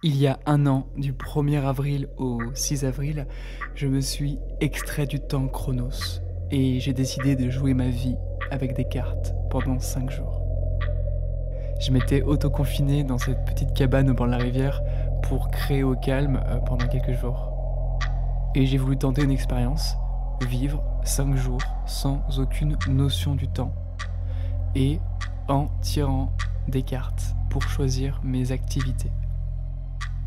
Il y a un an, du 1er avril au 6 avril, je me suis extrait du temps Chronos et j'ai décidé de jouer ma vie avec des cartes pendant 5 jours. Je m'étais auto-confiné dans cette petite cabane au bord de la rivière pour créer au calme pendant quelques jours. Et j'ai voulu tenter une expérience, vivre 5 jours sans aucune notion du temps et en tirant des cartes pour choisir mes activités.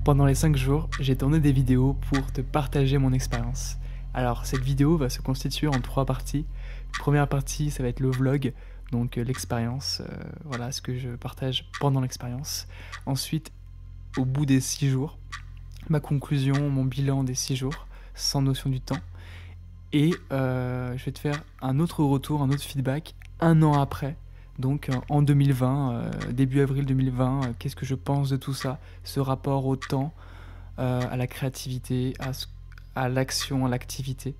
Pendant les 5 jours, j'ai tourné des vidéos pour te partager mon expérience. Alors cette vidéo va se constituer en 3 parties. Première partie, ça va être le vlog, donc l'expérience, voilà ce que je partage pendant l'expérience. Ensuite, au bout des 6 jours, ma conclusion, mon bilan des 6 jours, sans notion du temps. Et je vais te faire un autre retour, un autre feedback, un an après. Donc en 2020, début avril 2020, qu'est-ce que je pense de tout ça, ce rapport au temps, à la créativité, à l'action, à l'activité.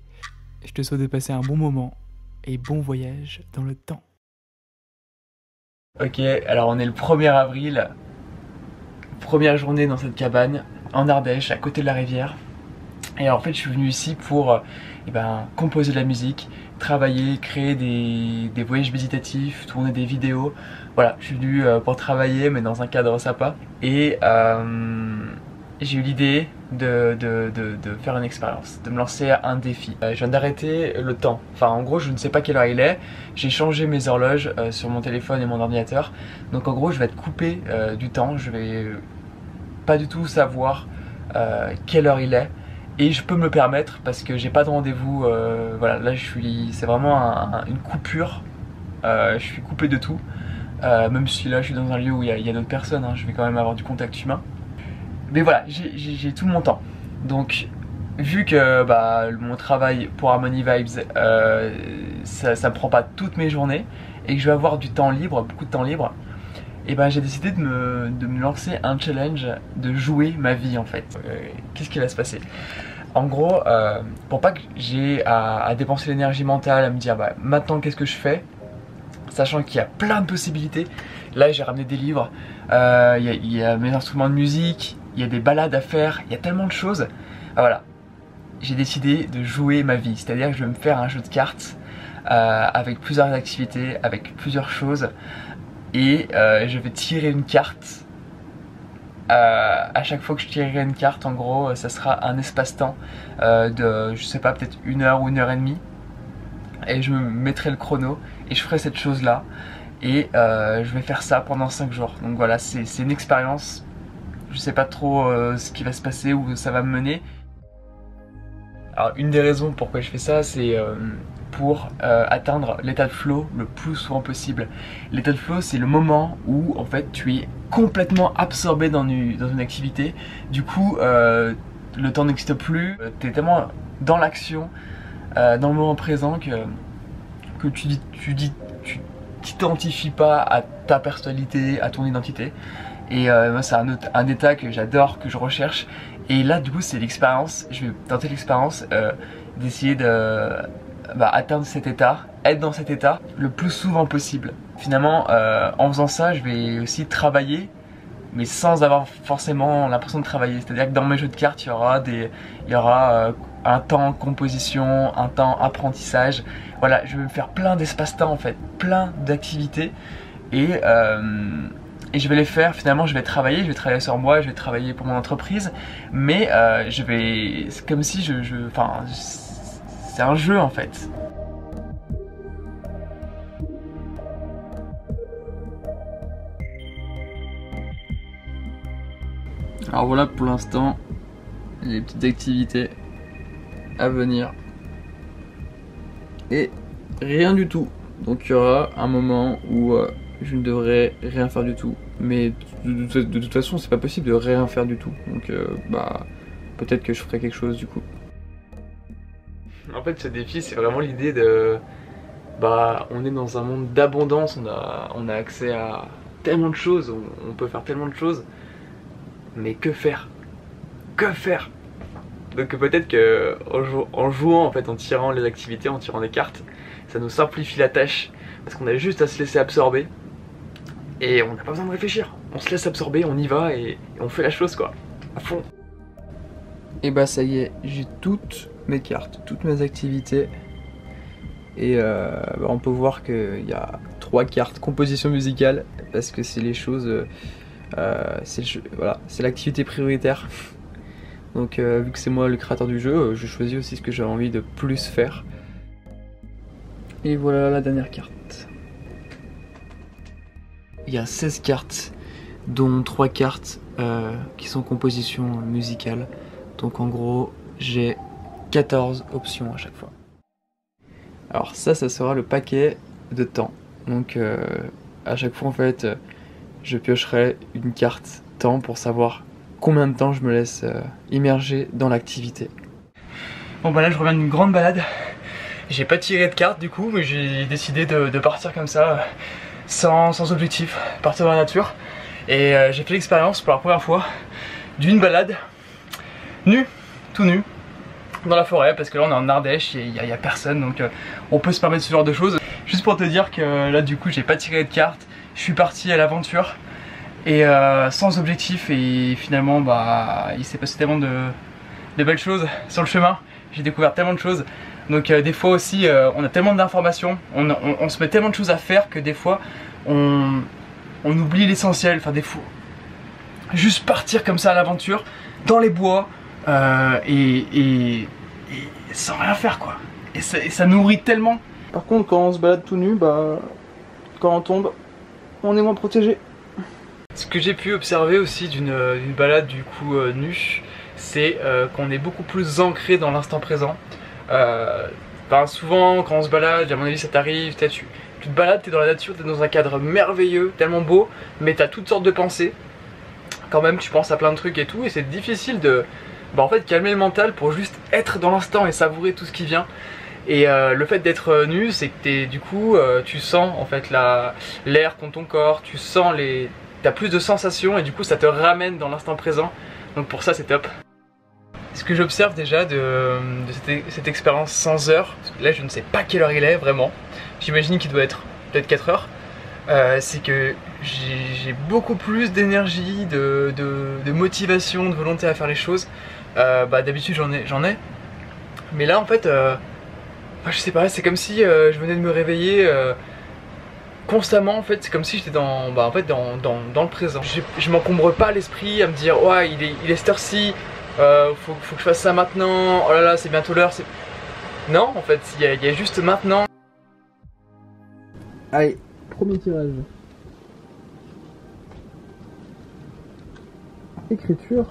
Je te souhaite de passer un bon moment et bon voyage dans le temps. Ok, alors on est le 1er avril, première journée dans cette cabane en Ardèche, à côté de la rivière. Et en fait je suis venu ici pour composer de la musique, travailler, créer des voyages méditatifs, tourner des vidéos. Voilà, je suis venu pour travailler mais dans un cadre sympa. Et j'ai eu l'idée de faire une expérience, de me lancer un défi. Je viens d'arrêter le temps, enfin en gros je ne sais pas quelle heure il est. J'ai changé mes horloges sur mon téléphone et mon ordinateur. Donc en gros je vais être coupé du temps, je vais pas du tout savoir quelle heure il est. Et je peux me le permettre parce que j'ai pas de rendez-vous, voilà, là c'est vraiment une coupure, je suis coupé de tout, même si là je suis dans un lieu où il y a d'autres personnes, hein, je vais quand même avoir du contact humain. Mais voilà, j'ai tout mon temps, donc vu que mon travail pour Harmony Vibes, ça me prend pas toutes mes journées et que je vais avoir du temps libre, beaucoup de temps libre, et j'ai décidé de me lancer un challenge, de jouer ma vie en fait. Qu'est-ce qui va se passer? En gros, pour pas que j'ai à dépenser l'énergie mentale, à me dire maintenant qu'est-ce que je fais, sachant qu'il y a plein de possibilités. Là j'ai ramené des livres, il y a mes instruments de musique, il y a des balades à faire, il y a tellement de choses. Voilà, j'ai décidé de jouer ma vie, c'est-à-dire que je vais me faire un jeu de cartes avec plusieurs activités, avec plusieurs choses. Et je vais tirer une carte. À chaque fois que je tirerai une carte, en gros, ça sera un espace-temps de, je sais pas, peut-être 1 heure ou 1 heure et demie. Et je me mettrai le chrono et je ferai cette chose-là. Et je vais faire ça pendant 5 jours. Donc voilà, c'est une expérience. Je sais pas trop ce qui va se passer, où ça va me mener. Alors une des raisons pourquoi je fais ça, c'est pour atteindre l'état de flow le plus souvent possible. L'état de flow, c'est le moment où en fait tu es complètement absorbé dans une activité. Du coup le temps n'existe plus, tu es tellement dans l'action, dans le moment présent que tu t'identifies pas à ta personnalité, à ton identité. Et moi c'est un état que j'adore, que je recherche. Et là du coup c'est l'expérience, je vais tenter l'expérience d'essayer de atteindre cet état, être dans cet état le plus souvent possible. Finalement en faisant ça je vais aussi travailler, mais sans avoir forcément l'impression de travailler. C'est-à-dire que dans mes jeux de cartes il y aura un temps composition, un temps apprentissage. Voilà, je vais me faire plein d'espace-temps en fait, plein d'activités. Et je vais les faire, finalement je vais travailler sur moi, je vais travailler pour mon entreprise. Mais c'est comme si enfin, c'est un jeu en fait. Alors voilà pour l'instant les petites activités à venir. Et rien du tout. Donc il y aura un moment où je ne devrais rien faire du tout. Mais de toute façon c'est pas possible de rien faire du tout. Donc peut-être que je ferai quelque chose du coup. En fait ce défi c'est vraiment l'idée de on est dans un monde d'abondance, on a accès à tellement de choses, on peut faire tellement de choses. Mais que faire? Que faire? Donc peut-être que en jouant en fait, en tirant les activités, en tirant les cartes, ça nous simplifie la tâche. Parce qu'on a juste à se laisser absorber. Et on n'a pas besoin de réfléchir. On se laisse absorber, on y va et on fait la chose quoi. à fond. Et bah ça y est, j'ai toutes mes cartes, toutes mes activités. Et on peut voir qu'il y a 3 cartes composition musicale parce que c'est les choses, voilà, c'est l'activité prioritaire. Donc vu que c'est moi le créateur du jeu, je choisis aussi ce que j'ai envie de plus faire. Et voilà la dernière carte. Il y a 16 cartes, dont 3 cartes qui sont composition musicale. Donc en gros, j'ai 14 options à chaque fois. Alors ça sera le paquet de temps. Donc à chaque fois en fait, je piocherai une carte temps pour savoir combien de temps je me laisse immerger dans l'activité. Bon bah là je reviens d'une grande balade. J'ai pas tiré de carte du coup, mais j'ai décidé de partir comme ça, sans objectif, partir dans la nature. Et j'ai fait l'expérience pour la première fois d'une balade nu, tout nu, dans la forêt, parce que là on est en Ardèche et il y a personne, donc on peut se permettre ce genre de choses. Juste pour te dire que là du coup j'ai pas tiré de carte, je suis parti à l'aventure et sans objectif, et finalement bah il s'est passé tellement de belles choses sur le chemin, j'ai découvert tellement de choses. Donc des fois aussi on a tellement d'informations, on se met tellement de choses à faire que des fois on oublie l'essentiel. Enfin des fois juste partir comme ça à l'aventure dans les bois et sans rien faire quoi, et ça nourrit tellement. Par contre quand on se balade tout nu, bah quand on tombe on est moins protégé. Ce que j'ai pu observer aussi d'une balade du coup nue, c'est qu'on est beaucoup plus ancré dans l'instant présent. Souvent quand on se balade, à mon avis ça t'arrive, tu te balades, t'es dans la nature, t'es dans un cadre merveilleux, tellement beau, mais t'as toutes sortes de pensées. Quand même tu penses à plein de trucs et tout, et c'est difficile de en fait calmer le mental pour juste être dans l'instant et savourer tout ce qui vient. Et le fait d'être nu, c'est que du coup tu sens en fait l'air contre ton corps, tu sens t'as plus de sensations et du coup ça te ramène dans l'instant présent. Donc pour ça c'est top. Ce que j'observe déjà de cette expérience 100 heures, parce que là je ne sais pas quelle heure il est vraiment, j'imagine qu'il doit être peut-être 4 heures, c'est que j'ai beaucoup plus d'énergie, de motivation, de volonté à faire les choses. D'habitude j'en ai, mais là en fait je sais pas, c'est comme si je venais de me réveiller constamment. En fait c'est comme si j'étais dans le présent. Je m'encombre pas l'esprit à me dire ouais il est cette heure-ci, faut que je fasse ça maintenant, oh là là c'est bientôt l'heure. Non en fait il y a juste maintenant. Allez, premier tirage. Écriture.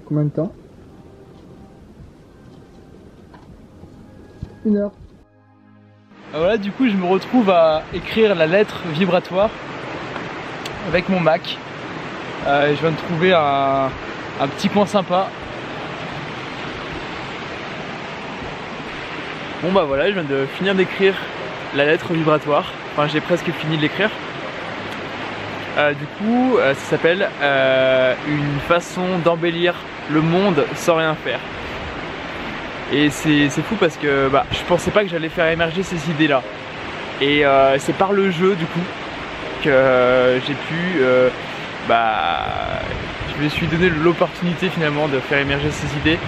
Combien de temps? 1 heure. Voilà, du coup je me retrouve à écrire la lettre vibratoire avec mon Mac. Je viens de trouver un petit coin sympa. Bon bah voilà, je viens de finir d'écrire la lettre vibratoire. Enfin j'ai presque fini de l'écrire. Du coup ça s'appelle une façon d'embellir le monde sans rien faire. Et c'est fou parce que je pensais pas que j'allais faire émerger ces idées là. Et c'est par le jeu du coup que j'ai pu je me suis donné l'opportunité finalement de faire émerger ces idées.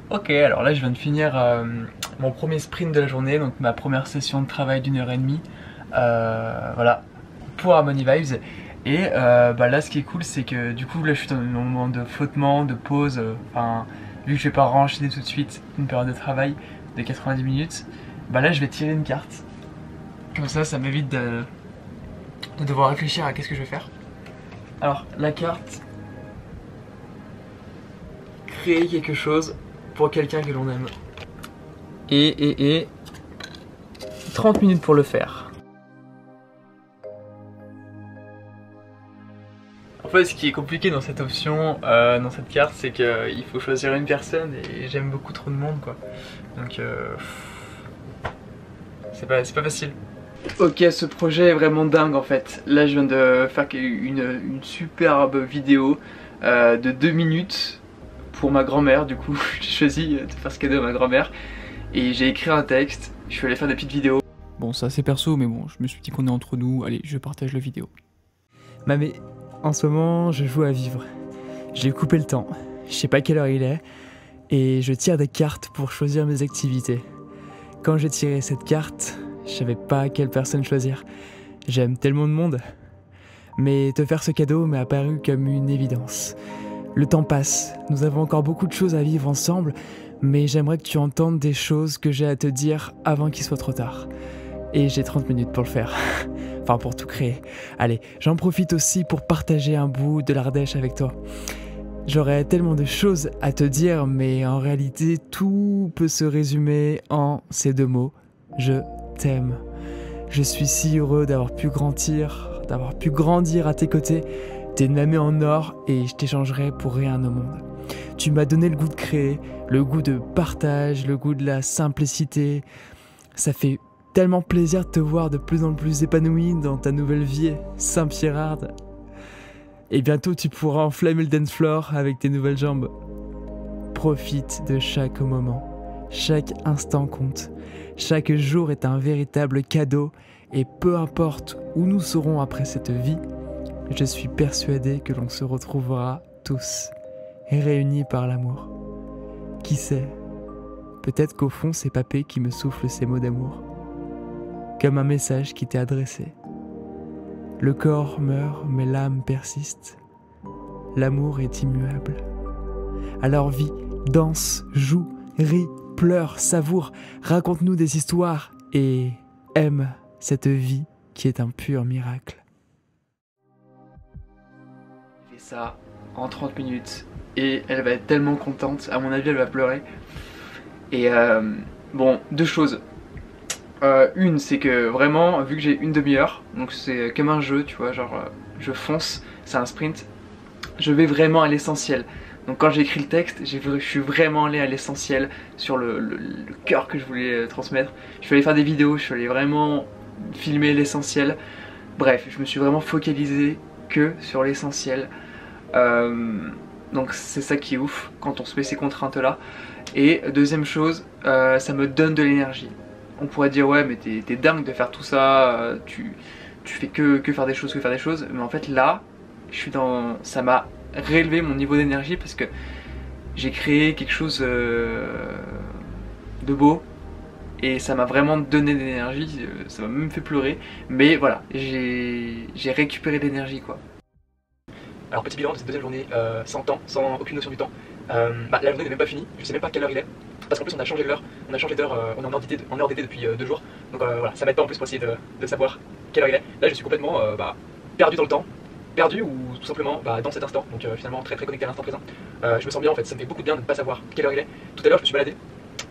Ok, alors là je viens de finir mon premier sprint de la journée, donc ma première session de travail d'1h30, voilà, pour Harmony Vibes. Et là ce qui est cool c'est que du coup là je suis dans un moment de flottement, de pause, vu que je vais pas enchaîner tout de suite une période de travail de 90 minutes, là je vais tirer une carte. Comme ça m'évite de devoir réfléchir à qu'est-ce que je vais faire. Alors la carte, créer quelque chose pour quelqu'un que l'on aime. Et 30 minutes pour le faire. En fait ce qui est compliqué dans cette option, dans cette carte, c'est qu'il faut choisir une personne et j'aime beaucoup trop de monde quoi. Donc c'est pas facile. Ok, ce projet est vraiment dingue en fait. Là je viens de faire une superbe vidéo de 2 minutes pour ma grand-mère. Du coup j'ai choisi de faire ce cadeau à ma grand-mère. Et j'ai écrit un texte, je suis allé faire des petites vidéos. Bon c'est assez perso mais bon, je me suis dit qu'on est entre nous, allez je partage la vidéo. Mamé, En ce moment, je joue à vivre. J'ai coupé le temps, je sais pas quelle heure il est, et je tire des cartes pour choisir mes activités. Quand j'ai tiré cette carte, je savais pas quelle personne choisir. J'aime tellement de monde. Mais te faire ce cadeau m'est apparu comme une évidence. Le temps passe, nous avons encore beaucoup de choses à vivre ensemble, mais j'aimerais que tu entendes des choses que j'ai à te dire avant qu'il soit trop tard. Et j'ai 30 minutes pour le faire. Enfin, pour tout créer. Allez, j'en profite aussi pour partager un bout de l'Ardèche avec toi. J'aurais tellement de choses à te dire, mais en réalité, tout peut se résumer en ces 2 mots. Je t'aime. Je suis si heureux d'avoir pu grandir à tes côtés. T'es une amie en or et je t'échangerai pour rien au monde. Tu m'as donné le goût de créer, le goût de partage, le goût de la simplicité. Ça fait tellement plaisir de te voir de plus en plus épanouie dans ta nouvelle vie, Saint-Pierrard. Et bientôt tu pourras enflammer le dance floor avec tes nouvelles jambes. Profite de chaque moment. Chaque instant compte. Chaque jour est un véritable cadeau. Et peu importe où nous serons après cette vie, je suis persuadé que l'on se retrouvera tous, réunis par l'amour. Qui sait, peut-être qu'au fond c'est Papé qui me souffle ces mots d'amour. Comme un message qui t'est adressé. Le corps meurt, mais l'âme persiste. L'amour est immuable. Alors vis, danse, joue, ris, pleure, savoure, raconte-nous des histoires et aime cette vie qui est un pur miracle. J'ai fait ça en 30 minutes et elle va être tellement contente, à mon avis elle va pleurer. Et bon, 2 choses. Une, c'est que vraiment, vu que j'ai une demi-heure, donc c'est comme un jeu, tu vois, genre je fonce, c'est un sprint, je vais vraiment à l'essentiel. Donc quand j'ai écrit le texte, je suis vraiment allé à l'essentiel sur le cœur que je voulais transmettre. Je suis allé faire des vidéos, je suis allé vraiment filmer l'essentiel. Bref, je me suis vraiment focalisé que sur l'essentiel. Donc c'est ça qui est ouf quand on se met ces contraintes là. Et deuxième chose, ça me donne de l'énergie. On pourrait dire ouais mais t'es dingue de faire tout ça, tu fais que faire des choses, mais en fait là, ça m'a rélevé mon niveau d'énergie parce que j'ai créé quelque chose de beau et ça m'a vraiment donné de l'énergie, ça m'a même fait pleurer, mais voilà, j'ai récupéré de l'énergie quoi. Alors petit bilan de cette deuxième journée, sans temps, sans aucune notion du temps. La journée n'est même pas finie, je sais même pas quelle heure il est. Parce qu'en plus on a changé l'heure, on est en heure d'été depuis 2 jours. Donc voilà, ça m'aide pas en plus pour essayer de savoir quelle heure il est. Là je suis complètement perdu dans le temps, perdu ou tout simplement dans cet instant. Donc finalement très connecté à l'instant présent. Je me sens bien en fait, ça me fait beaucoup de bien de ne pas savoir quelle heure il est. Tout à l'heure je me suis baladé.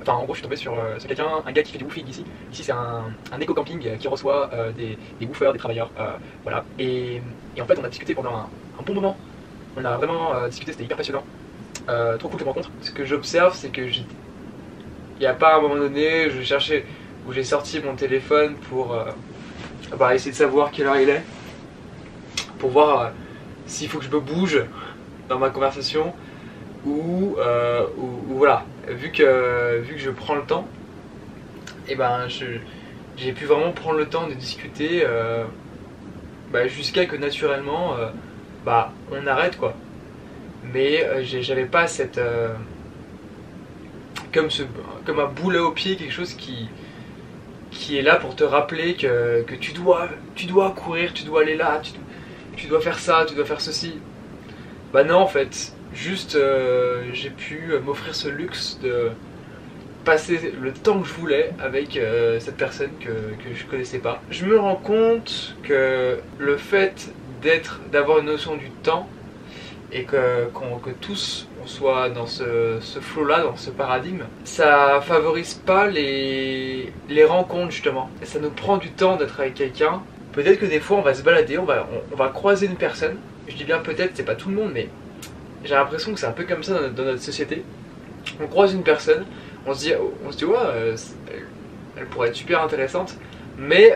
Enfin en gros je suis tombé sur quelqu'un, un gars qui fait du woofing ici. Ici c'est un éco-camping qui reçoit des woofers, des travailleurs. Voilà. Et en fait on a discuté pendant un bon moment. On a vraiment discuté, c'était hyper passionnant. Trop cool comme rencontre. Ce que j'observe c'est que il n'y a pas un moment donné je cherchais où j'ai sorti mon téléphone pour essayer de savoir quelle heure il est, pour voir s'il faut que je me bouge dans ma conversation ou voilà, vu que je prends le temps, et j'ai pu vraiment prendre le temps de discuter jusqu'à que naturellement on arrête quoi. Mais j'avais pas cette comme un boulet au pied, quelque chose qui est là pour te rappeler que tu dois courir, tu dois aller là, tu dois faire ça, tu dois faire ceci. Bah non en fait, juste j'ai pu m'offrir ce luxe de passer le temps que je voulais avec cette personne que je connaissais pas. Je me rends compte que le fait d'avoir une notion du temps et que tous on soit dans ce flow là, dans ce paradigme, ça favorise pas les rencontres justement. Et ça nous prend du temps d'être avec quelqu'un. Peut-être que des fois on va se balader, on va croiser une personne. Je dis bien peut-être, c'est pas tout le monde, mais j'ai l'impression que c'est un peu comme ça dans notre société. On croise une personne, on se dit ouais, elle pourrait être super intéressante, mais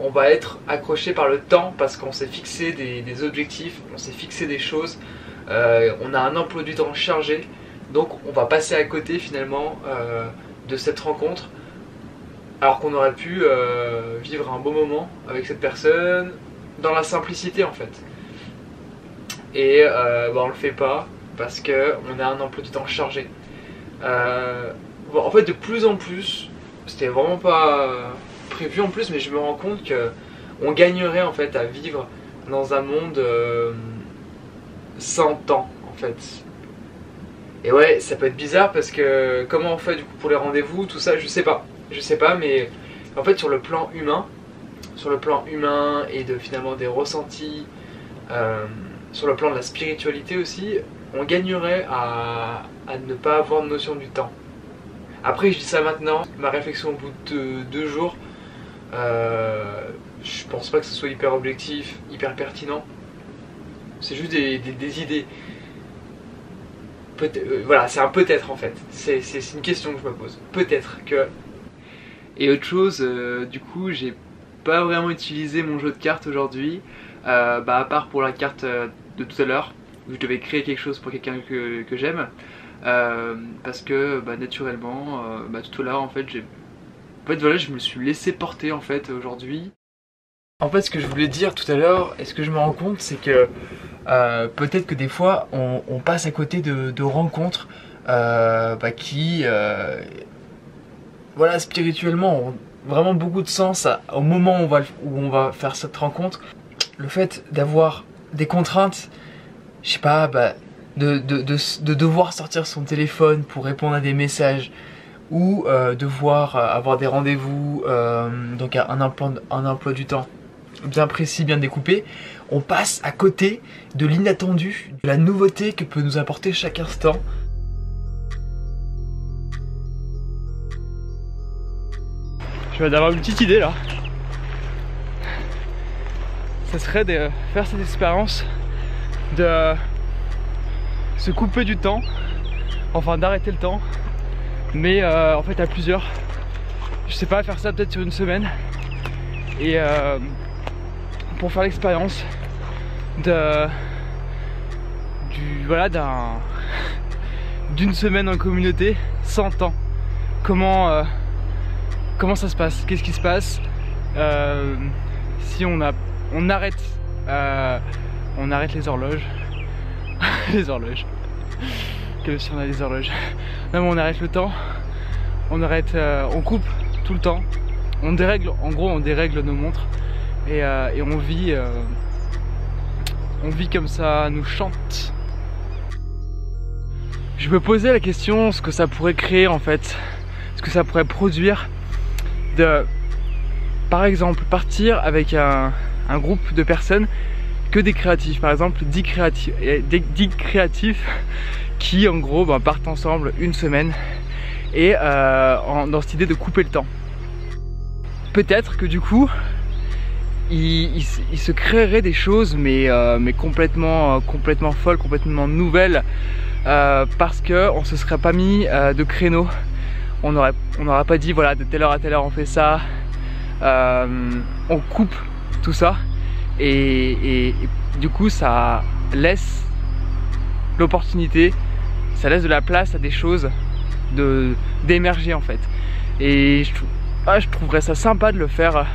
on va être accroché par le temps parce qu'on s'est fixé des objectifs, on s'est fixé des choses. On a un emploi du temps chargé, donc on va passer à côté finalement de cette rencontre, alors qu'on aurait pu vivre un beau moment avec cette personne dans la simplicité en fait. et on le fait pas parce qu'on a un emploi du temps chargé. En fait de plus en plus, c'était vraiment pas prévu en plus, mais je me rends compte que on gagnerait en fait à vivre dans un monde sans temps en fait. Et ouais, ça peut être bizarre parce que comment on fait du coup pour les rendez-vous, tout ça, je sais pas, mais en fait sur le plan humain et de finalement des ressentis, sur le plan de la spiritualité aussi, on gagnerait à ne pas avoir de notion du temps. Après je dis ça maintenant, ma réflexion au bout de 2 jours, je pense pas que ce soit hyper objectif, hyper pertinent. C'est juste des idées. Voilà, c'est un peut-être en fait. C'est une question que je me pose. Peut-être que... Et autre chose, du coup, j'ai pas vraiment utilisé mon jeu de cartes aujourd'hui. À part pour la carte de tout à l'heure, où je devais créer quelque chose pour quelqu'un que j'aime. Parce que naturellement, tout à l'heure en fait, je me suis laissé porter en fait aujourd'hui. En fait, ce que je voulais dire tout à l'heure, et ce que je me rends compte, c'est que peut-être que des fois, on passe à côté de rencontres qui, voilà, spirituellement, ont vraiment beaucoup de sens au moment où on va faire cette rencontre. Le fait d'avoir des contraintes, je sais pas, de devoir sortir son téléphone pour répondre à des messages, ou devoir avoir des rendez-vous, donc un emploi du temps bien précis, bien découpé, on passe à côté de l'inattendu, de la nouveauté que peut nous apporter chaque instant. Je viens d'avoir une petite idée là. Ça serait de faire cette expérience de se couper du temps, enfin d'arrêter le temps, mais en fait à plusieurs. Je sais pas, faire ça peut-être sur une semaine, et pour faire l'expérience d'une semaine en communauté sans temps. Comment ça se passe? Qu'est-ce qui se passe si on arrête les horloges? Les horloges. Comme si on a des horloges. Non, mais on arrête le temps. On coupe tout le temps. On dérègle nos montres. Et on vit comme ça nous chante. Je me posais la question, ce que ça pourrait créer en fait, ce que ça pourrait produire de, par exemple, partir avec un groupe de personnes, que des créatifs, par exemple 10 créatifs qui en gros partent ensemble une semaine, et dans cette idée de couper le temps. Peut-être que du coup il se créerait des choses, mais complètement folles, complètement nouvelles, parce que on se serait pas mis de créneau. On n'aurait pas dit voilà, de telle heure à telle heure on fait ça. On coupe tout ça, et du coup ça laisse l'opportunité, ça laisse de la place à des choses d'émerger en fait. Et je trouverais ça sympa de le faire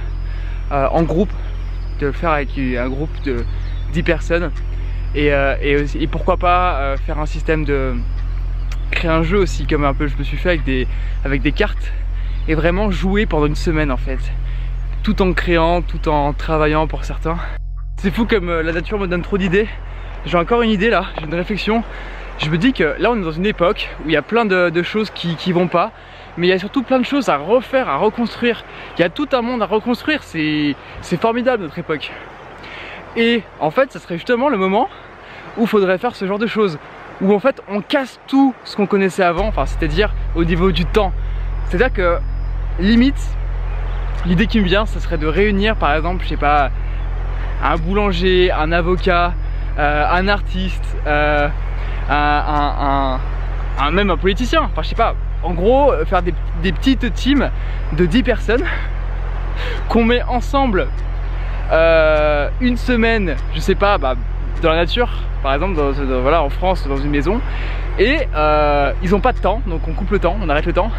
en groupe, de le faire avec un groupe de 10 personnes, et pourquoi pas faire un système de créer un jeu aussi, comme un peu je me suis fait avec des cartes, et vraiment jouer pendant une semaine en fait, tout en créant, tout en travaillant pour certains. C'est fou comme la nature me donne trop d'idées. J'ai encore une idée là, j'ai une réflexion. Je me dis que là on est dans une époque où il y a plein de choses qui vont pas, mais il y a surtout plein de choses à refaire, à reconstruire. Il y a tout un monde à reconstruire, c'est formidable notre époque. Et en fait ça serait justement le moment où il faudrait faire ce genre de choses, où en fait on casse tout ce qu'on connaissait avant, enfin c'est-à-dire au niveau du temps. C'est-à-dire que limite, l'idée qui me vient, ce serait de réunir par exemple, je sais pas, un boulanger, un avocat, un artiste, même un politicien, enfin je sais pas, en gros faire des petites teams de 10 personnes qu'on met ensemble une semaine, je sais pas, dans la nature par exemple, voilà, en France, dans une maison, et ils ont pas de temps, donc on coupe le temps, on arrête le temps,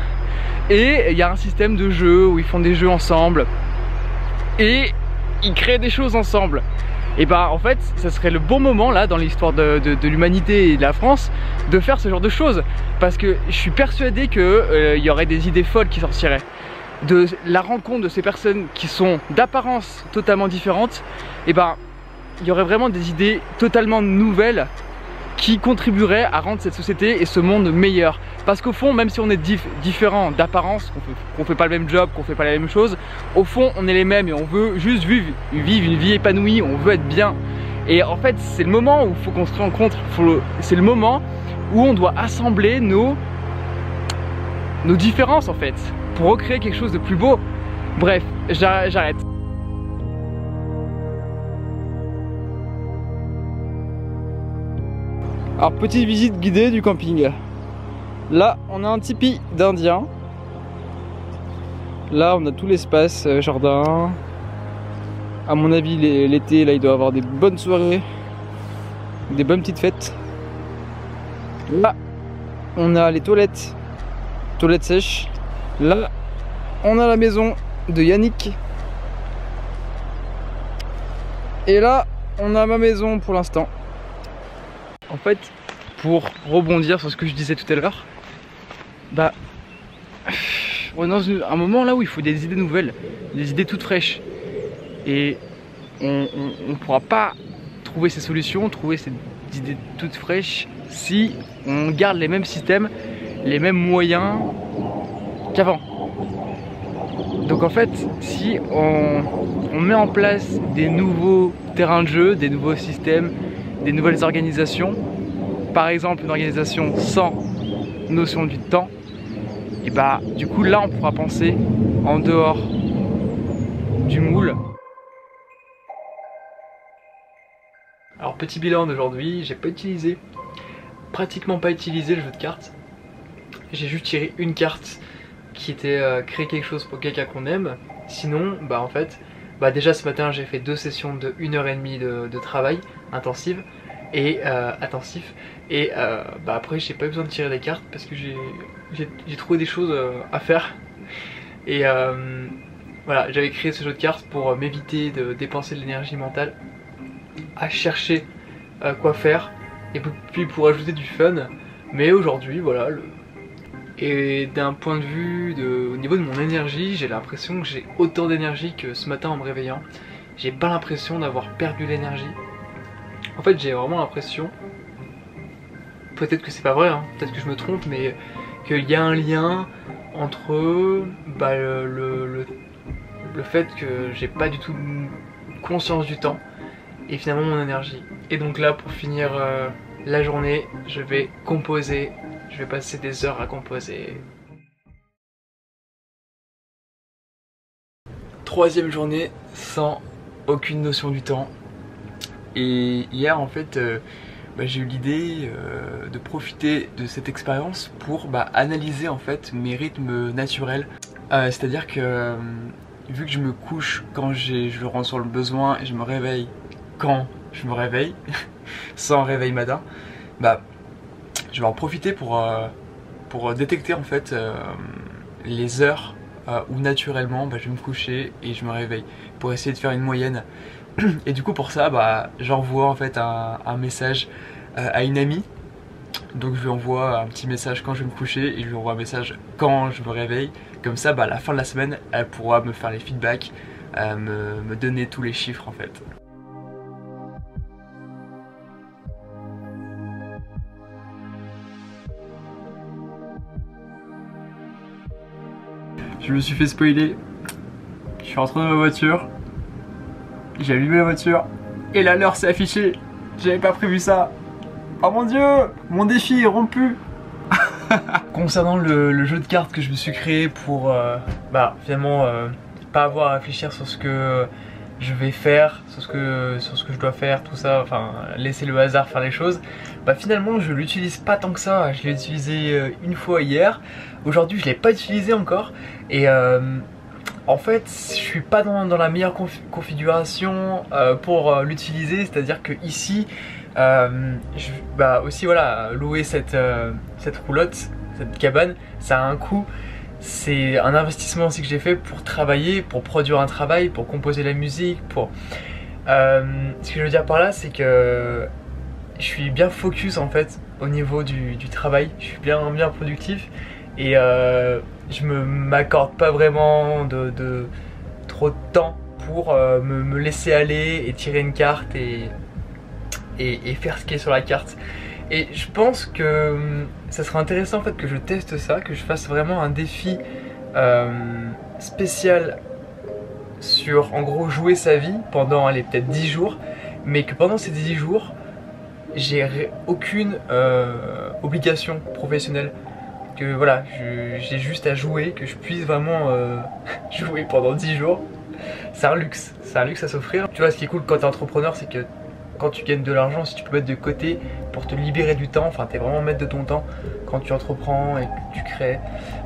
et il y a un système de jeu où ils font des jeux ensemble et ils créent des choses ensemble. Et bah en fait ça serait le bon moment là dans l'histoire de l'humanité et de la France de faire ce genre de choses, parce que je suis persuadé que y aurait des idées folles qui sortiraient de la rencontre de ces personnes qui sont d'apparence totalement différentes. Et ben il y aurait vraiment des idées totalement nouvelles qui contribueraient à rendre cette société et ce monde meilleur. Parce qu'au fond, même si on est différents d'apparence, qu'on fait pas le même job, qu'on fait pas la même chose, au fond on est les mêmes et on veut juste vivre une vie épanouie, on veut être bien. Et en fait c'est le moment où il faut qu'on se rencontre, c'est le moment où on doit assembler nos différences en fait, pour recréer quelque chose de plus beau. Bref, j'arrête. Alors petite visite guidée du camping. Là on a un tipi d'Indien. Là on a tout l'espace jardin. À mon avis l'été là il doit y avoir des bonnes soirées, des bonnes petites fêtes. Là on a les toilettes sèches. Là on a la maison de Yannick. Et là on a ma maison pour l'instant. En fait, pour rebondir sur ce que je disais tout à l'heure, bah on est dans un moment là où il faut des idées nouvelles, des idées toutes fraîches. Et on ne pourra pas trouver ces solutions, trouver ces idées toutes fraîches si on garde les mêmes systèmes, les mêmes moyens qu'avant. Donc en fait, si on met en place des nouveaux terrains de jeu, des nouveaux systèmes, des nouvelles organisations, par exemple une organisation sans notion du temps, et bah du coup là on pourra penser en dehors du moule. Alors petit bilan d'aujourd'hui, j'ai pratiquement pas utilisé le jeu de cartes. J'ai juste tiré une carte qui était créer quelque chose pour quelqu'un qu'on aime. Sinon, bah en fait, déjà ce matin j'ai fait 2 sessions de 1h30 de travail intensive et intensif. Et après j'ai pas eu besoin de tirer des cartes parce que j'ai trouvé des choses à faire. Et voilà, j'avais créé ce jeu de cartes pour m'éviter de dépenser de l'énergie mentale à chercher quoi faire et puis pour ajouter du fun. Mais aujourd'hui voilà, et d'un point de vue au niveau de mon énergie, j'ai l'impression que j'ai autant d'énergie que ce matin en me réveillant. J'ai pas l'impression d'avoir perdu l'énergie. En fait j'ai vraiment l'impression, peut-être que c'est pas vrai, hein, peut-être que je me trompe, mais qu'il y a un lien entre le fait que j'ai pas du tout conscience du temps et finalement mon énergie. Et donc là pour finir la journée, je vais composer, je vais passer des heures à composer. 3e journée sans aucune notion du temps. Et hier en fait j'ai eu l'idée de profiter de cette expérience pour analyser en fait mes rythmes naturels. C'est à dire que vu que je me couche quand je ressens le besoin et je me réveille quand je me réveille sans réveil matin, je vais en profiter pour détecter en fait les heures où naturellement je vais me coucher et je me réveille, pour essayer de faire une moyenne. Et du coup pour ça j'envoie en fait un message à une amie. Donc je lui envoie un petit message quand je vais me coucher et je lui envoie un message quand je me réveille. Comme ça à la fin de la semaine elle pourra me faire les feedbacks, me donner tous les chiffres en fait. Je me suis fait spoiler. Je suis rentré dans ma voiture. J'ai allumé la voiture. Et là l'heure s'est affichée. J'avais pas prévu ça. Oh mon dieu, mon défi est rompu. Concernant le jeu de cartes que je me suis créé pour finalement pas avoir à réfléchir sur ce que je vais faire, sur ce que je dois faire, tout ça, enfin laisser le hasard faire les choses, finalement je l'utilise pas tant que ça. Je l'ai utilisé une fois hier, aujourd'hui je l'ai pas utilisé encore et en fait je suis pas dans la meilleure configuration pour l'utiliser, c'est à dire que ici aussi voilà, louer cette roulotte, cette cabane, ça a un coût. C'est un investissement aussi que j'ai fait pour travailler, pour produire un travail, pour composer la musique, Ce que je veux dire par là, c'est que je suis bien focus en fait au niveau du travail. Je suis bien productif et je m'accorde pas vraiment de trop de temps pour me laisser aller et tirer une carte et faire ce qui est sur la carte. Et je pense que ça serait intéressant en fait que je teste ça, que je fasse vraiment un défi spécial sur en gros jouer sa vie pendant allez, peut-être 10 jours, mais que pendant ces 10 jours j'ai aucune obligation professionnelle, que voilà, j'ai juste à jouer, que je puisse vraiment jouer pendant 10 jours. C'est un luxe à s'offrir. Tu vois, ce qui est cool quand t'es entrepreneur, c'est que quand tu gagnes de l'argent, si tu peux mettre de côté pour te libérer du temps, enfin t'es vraiment maître de ton temps quand tu entreprends et que tu crées.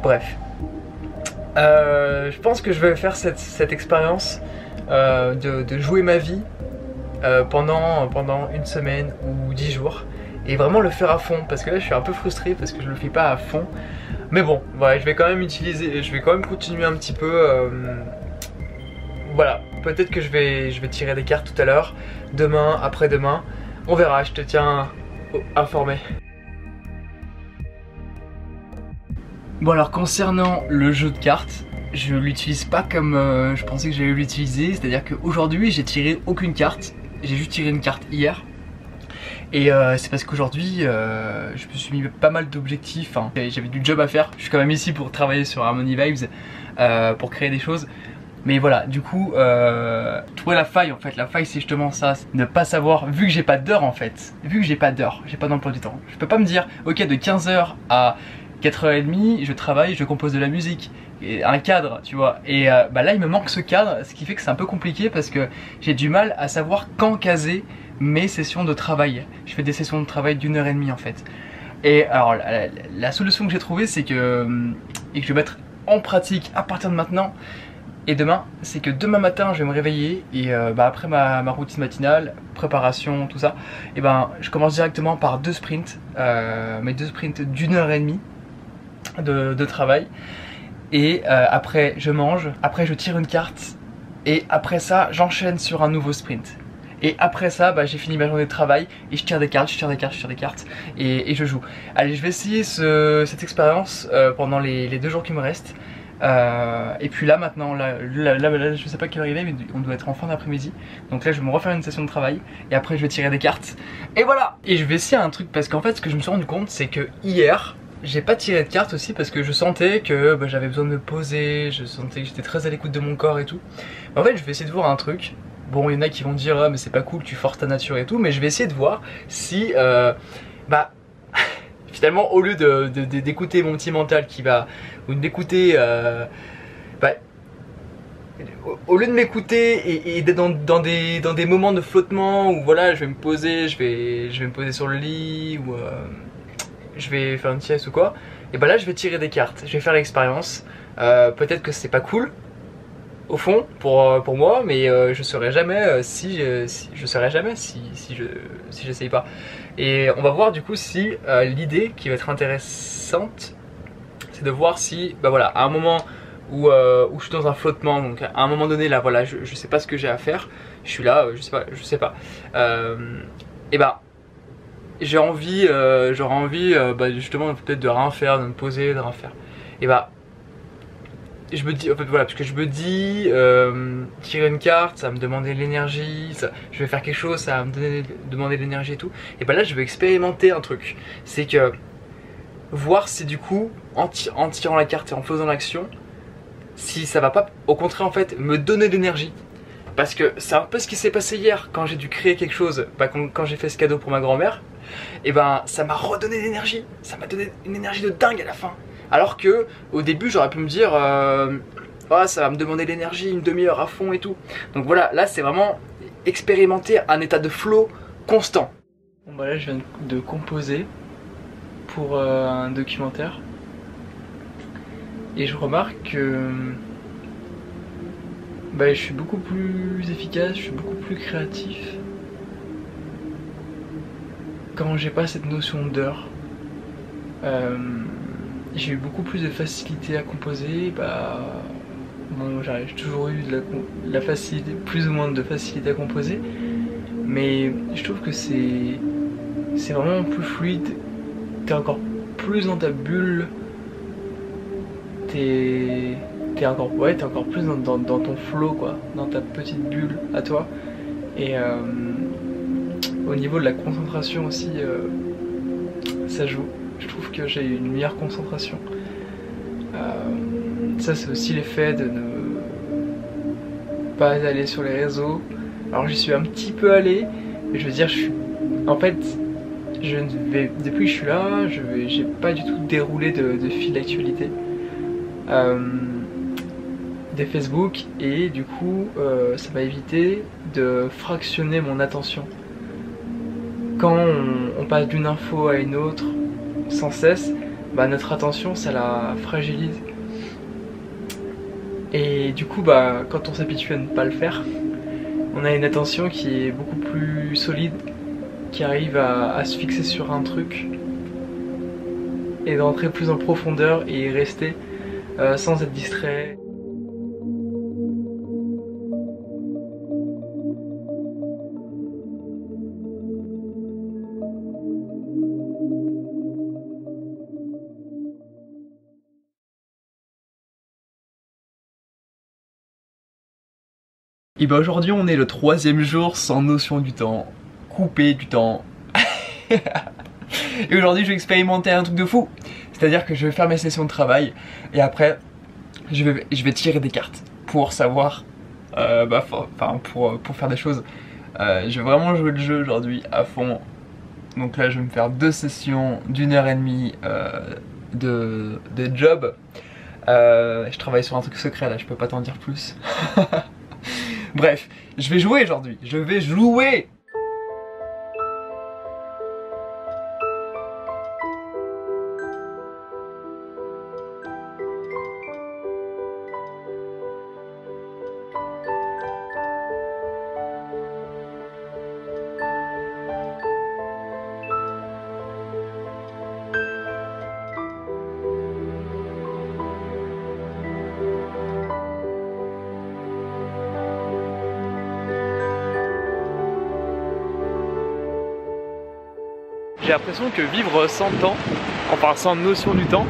Bref. Je pense que je vais faire cette expérience de jouer ma vie pendant une semaine ou 10 jours et vraiment le faire à fond, parce que là je suis un peu frustré parce que je le fais pas à fond. Mais bon, voilà, je vais quand même continuer un petit peu. Voilà, peut-être que je vais tirer des cartes tout à l'heure, demain, après-demain, on verra, je te tiens informé. Bon alors concernant le jeu de cartes, je l'utilise pas comme je pensais que j'allais l'utiliser, c'est-à-dire qu'aujourd'hui j'ai tiré aucune carte, j'ai juste tiré une carte hier. Et c'est parce qu'aujourd'hui je me suis mis pas mal d'objectifs, hein. J'avais du job à faire, je suis quand même ici pour travailler sur Harmony Vibes, pour créer des choses. Mais voilà, du coup, trouver la faille en fait, la faille c'est justement ça, ne pas savoir, vu que j'ai pas d'heure en fait, vu que j'ai pas d'heure, j'ai pas d'emploi du temps, je peux pas me dire, ok de 15h à 4h30, je travaille, je compose de la musique, et un cadre, tu vois, et bah là il me manque ce cadre, ce qui fait que c'est un peu compliqué parce que j'ai du mal à savoir quand caser mes sessions de travail. Je fais des sessions de travail d'1h30 en fait. Et alors la solution que j'ai trouvée c'est que, et que je vais mettre en pratique à partir de maintenant, et demain, c'est que demain matin je vais me réveiller et bah, après ma routine matinale, préparation, tout ça, et ben je commence directement par 2 sprints, mes 2 sprints d'1h30 de travail. Et après je mange, après je tire une carte et après ça j'enchaîne sur un nouveau sprint. Et après ça bah, j'ai fini ma journée de travail et je tire des cartes, et je joue. Allez, je vais essayer cette expérience pendant les 2 jours qui me restent. Et puis là maintenant, là, je sais pas quelle heure il est, mais on doit être en fin d'après-midi. Donc là je vais me refaire une session de travail et après je vais tirer des cartes. Et voilà. Et je vais essayer un truc parce qu'en fait ce que je me suis rendu compte c'est que hier j'ai pas tiré de cartes aussi parce que je sentais que bah, j'avais besoin de me poser, je sentais que j'étais très à l'écoute de mon corps et tout. Mais en fait je vais essayer de voir un truc. Bon, il y en a qui vont dire ah mais c'est pas cool, tu forces ta nature et tout, mais je vais essayer de voir si bah finalement au lieu d'écouter mon petit mental qui va, ou d'écouter bah, au lieu de m'écouter et d'être dans des moments de flottement où voilà je vais me poser, je vais me poser sur le lit ou je vais faire une sieste ou quoi, et bah là je vais tirer des cartes, je vais faire l'expérience. Peut-être que c'est pas cool au fond pour moi, mais je saurais jamais si j'essaye pas. Et on va voir du coup si l'idée qui va être intéressante, c'est de voir si bah voilà, à un moment où je suis dans un flottement, donc à un moment donné là voilà, je sais pas ce que j'ai à faire, je suis là, je sais pas, et bah j'aurais envie bah, justement peut-être de rien faire, de me poser, de rien faire. Et bah je me dis, en fait voilà, parce que je me dis tirer une carte, ça va me demander de l'énergie, je vais faire quelque chose, ça va me demander de l'énergie et tout. Et bah là je vais expérimenter un truc, c'est que voir si du coup en tirant la carte et en faisant l'action, si ça va pas au contraire en fait me donner de l'énergie. Parce que c'est un peu ce qui s'est passé hier quand j'ai dû créer quelque chose, bah, quand j'ai fait ce cadeau pour ma grand-mère, et ben ça m'a redonné de l'énergie, ça m'a donné une énergie de dingue à la fin. Alors que au début j'aurais pu me dire oh, ça va me demander de l'énergie, une demi-heure à fond et tout. Donc voilà, là c'est vraiment expérimenter un état de flow constant. Bon bah là je viens de composer pour un documentaire. Et je remarque que bah, je suis beaucoup plus efficace, je suis beaucoup plus créatif quand j'ai pas cette notion d'heure. J'ai eu beaucoup plus de facilité à composer, bah, Bon, j'ai toujours eu de la facilité, plus ou moins de facilité à composer, mais je trouve que c'est vraiment plus fluide. T'es encore plus dans ta bulle. T'es encore plus dans ton flow, quoi, dans ta petite bulle à toi. Et au niveau de la concentration aussi, ça joue. Je trouve que j'ai une meilleure concentration. Ça c'est aussi l'effet de ne pas aller sur les réseaux. Alors j'y suis un petit peu allé, mais je veux dire, en fait, depuis que je suis là, j'ai pas du tout déroulé de fil d'actualité des Facebook, et du coup ça m'a évité de fractionner mon attention. Quand on passe d'une info à une autre sans cesse, bah, notre attention ça la fragilise. Et du coup bah, quand on s'habitue à ne pas le faire, on a une attention qui est beaucoup plus solide, qui arrive à se fixer sur un truc et d'entrer plus en profondeur et y rester sans être distrait. Et bah aujourd'hui on est le 3e jour sans notion du temps, coupé du temps. Et aujourd'hui je vais expérimenter un truc de fou. C'est-à-dire que je vais faire mes sessions de travail et après je vais tirer des cartes pour savoir, pour faire des choses. Je vais vraiment jouer le jeu aujourd'hui à fond. Donc là je vais me faire 2 sessions d'1h30 de job. Je travaille sur un truc secret là, je peux pas t'en dire plus. Bref, je vais jouer aujourd'hui, je vais jouer. J'ai l'impression que vivre sans temps, enfin sans notion du temps,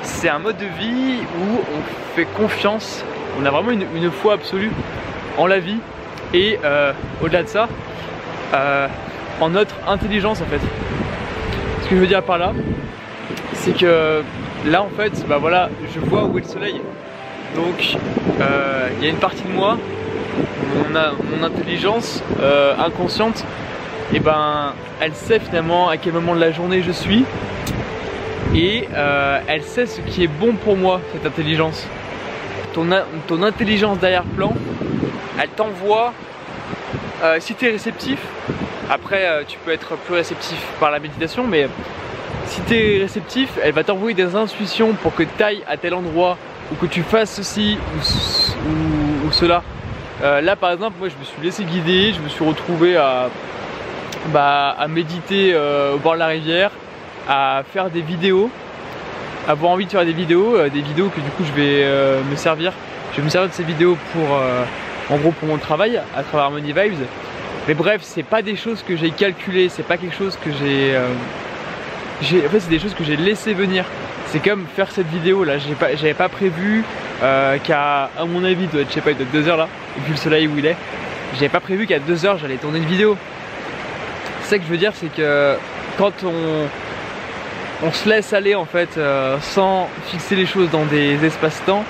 c'est un mode de vie où on fait confiance, on a vraiment une foi absolue en la vie et au-delà de ça, en notre intelligence en fait. Ce que je veux dire par là, c'est que là en fait, bah voilà, je vois où est le soleil. Donc il y a une partie de moi, mon intelligence inconsciente, et ben elle sait finalement à quel moment de la journée je suis et elle sait ce qui est bon pour moi, cette intelligence. Ton intelligence d'arrière-plan, elle t'envoie, si tu es réceptif, après tu peux être plus réceptif par la méditation, mais si tu es réceptif, elle va t'envoyer des intuitions pour que tu ailles à tel endroit ou que tu fasses ceci ou cela. Là par exemple, moi je me suis laissé guider, je me suis retrouvé à méditer au bord de la rivière, à faire des vidéos, avoir envie de faire des vidéos que du coup je vais me servir. Je vais me servir de ces vidéos pour, en gros pour mon travail, à travers Harmony Vibes. Mais bref, c'est pas des choses que j'ai calculées, c'est pas quelque chose que en fait c'est des choses que j'ai laissé venir. C'est comme faire cette vidéo là, j'avais pas prévu qu'à mon avis, doit être, je sais pas, il doit être 2 heures là, vu le soleil où il est. J'avais pas prévu qu'à 2 heures j'allais tourner une vidéo. Ce que je veux dire, c'est que quand on se laisse aller en fait sans fixer les choses dans des espaces-temps,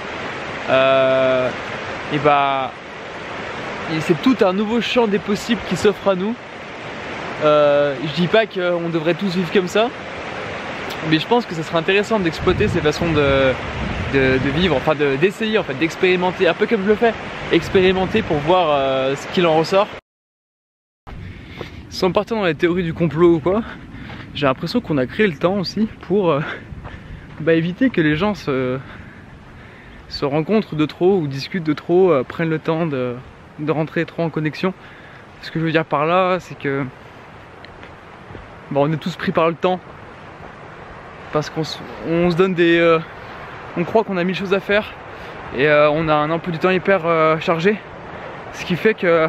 et bah c'est tout un nouveau champ des possibles qui s'offre à nous. Je dis pas qu'on devrait tous vivre comme ça, mais je pense que ça serait intéressant d'exploiter ces façons de vivre, enfin d'essayer en fait, d'expérimenter, un peu comme je le fais, expérimenter pour voir ce qu'il en ressort. Sans partir dans les théories du complot ou quoi, j'ai l'impression qu'on a créé le temps aussi pour éviter que les gens se rencontrent de trop ou discutent de trop, prennent le temps de rentrer trop en connexion. Ce que je veux dire par là, c'est que on est tous pris par le temps parce qu'on se donne on croit qu'on a 1000 choses à faire et on a un emploi du temps hyper chargé, ce qui fait que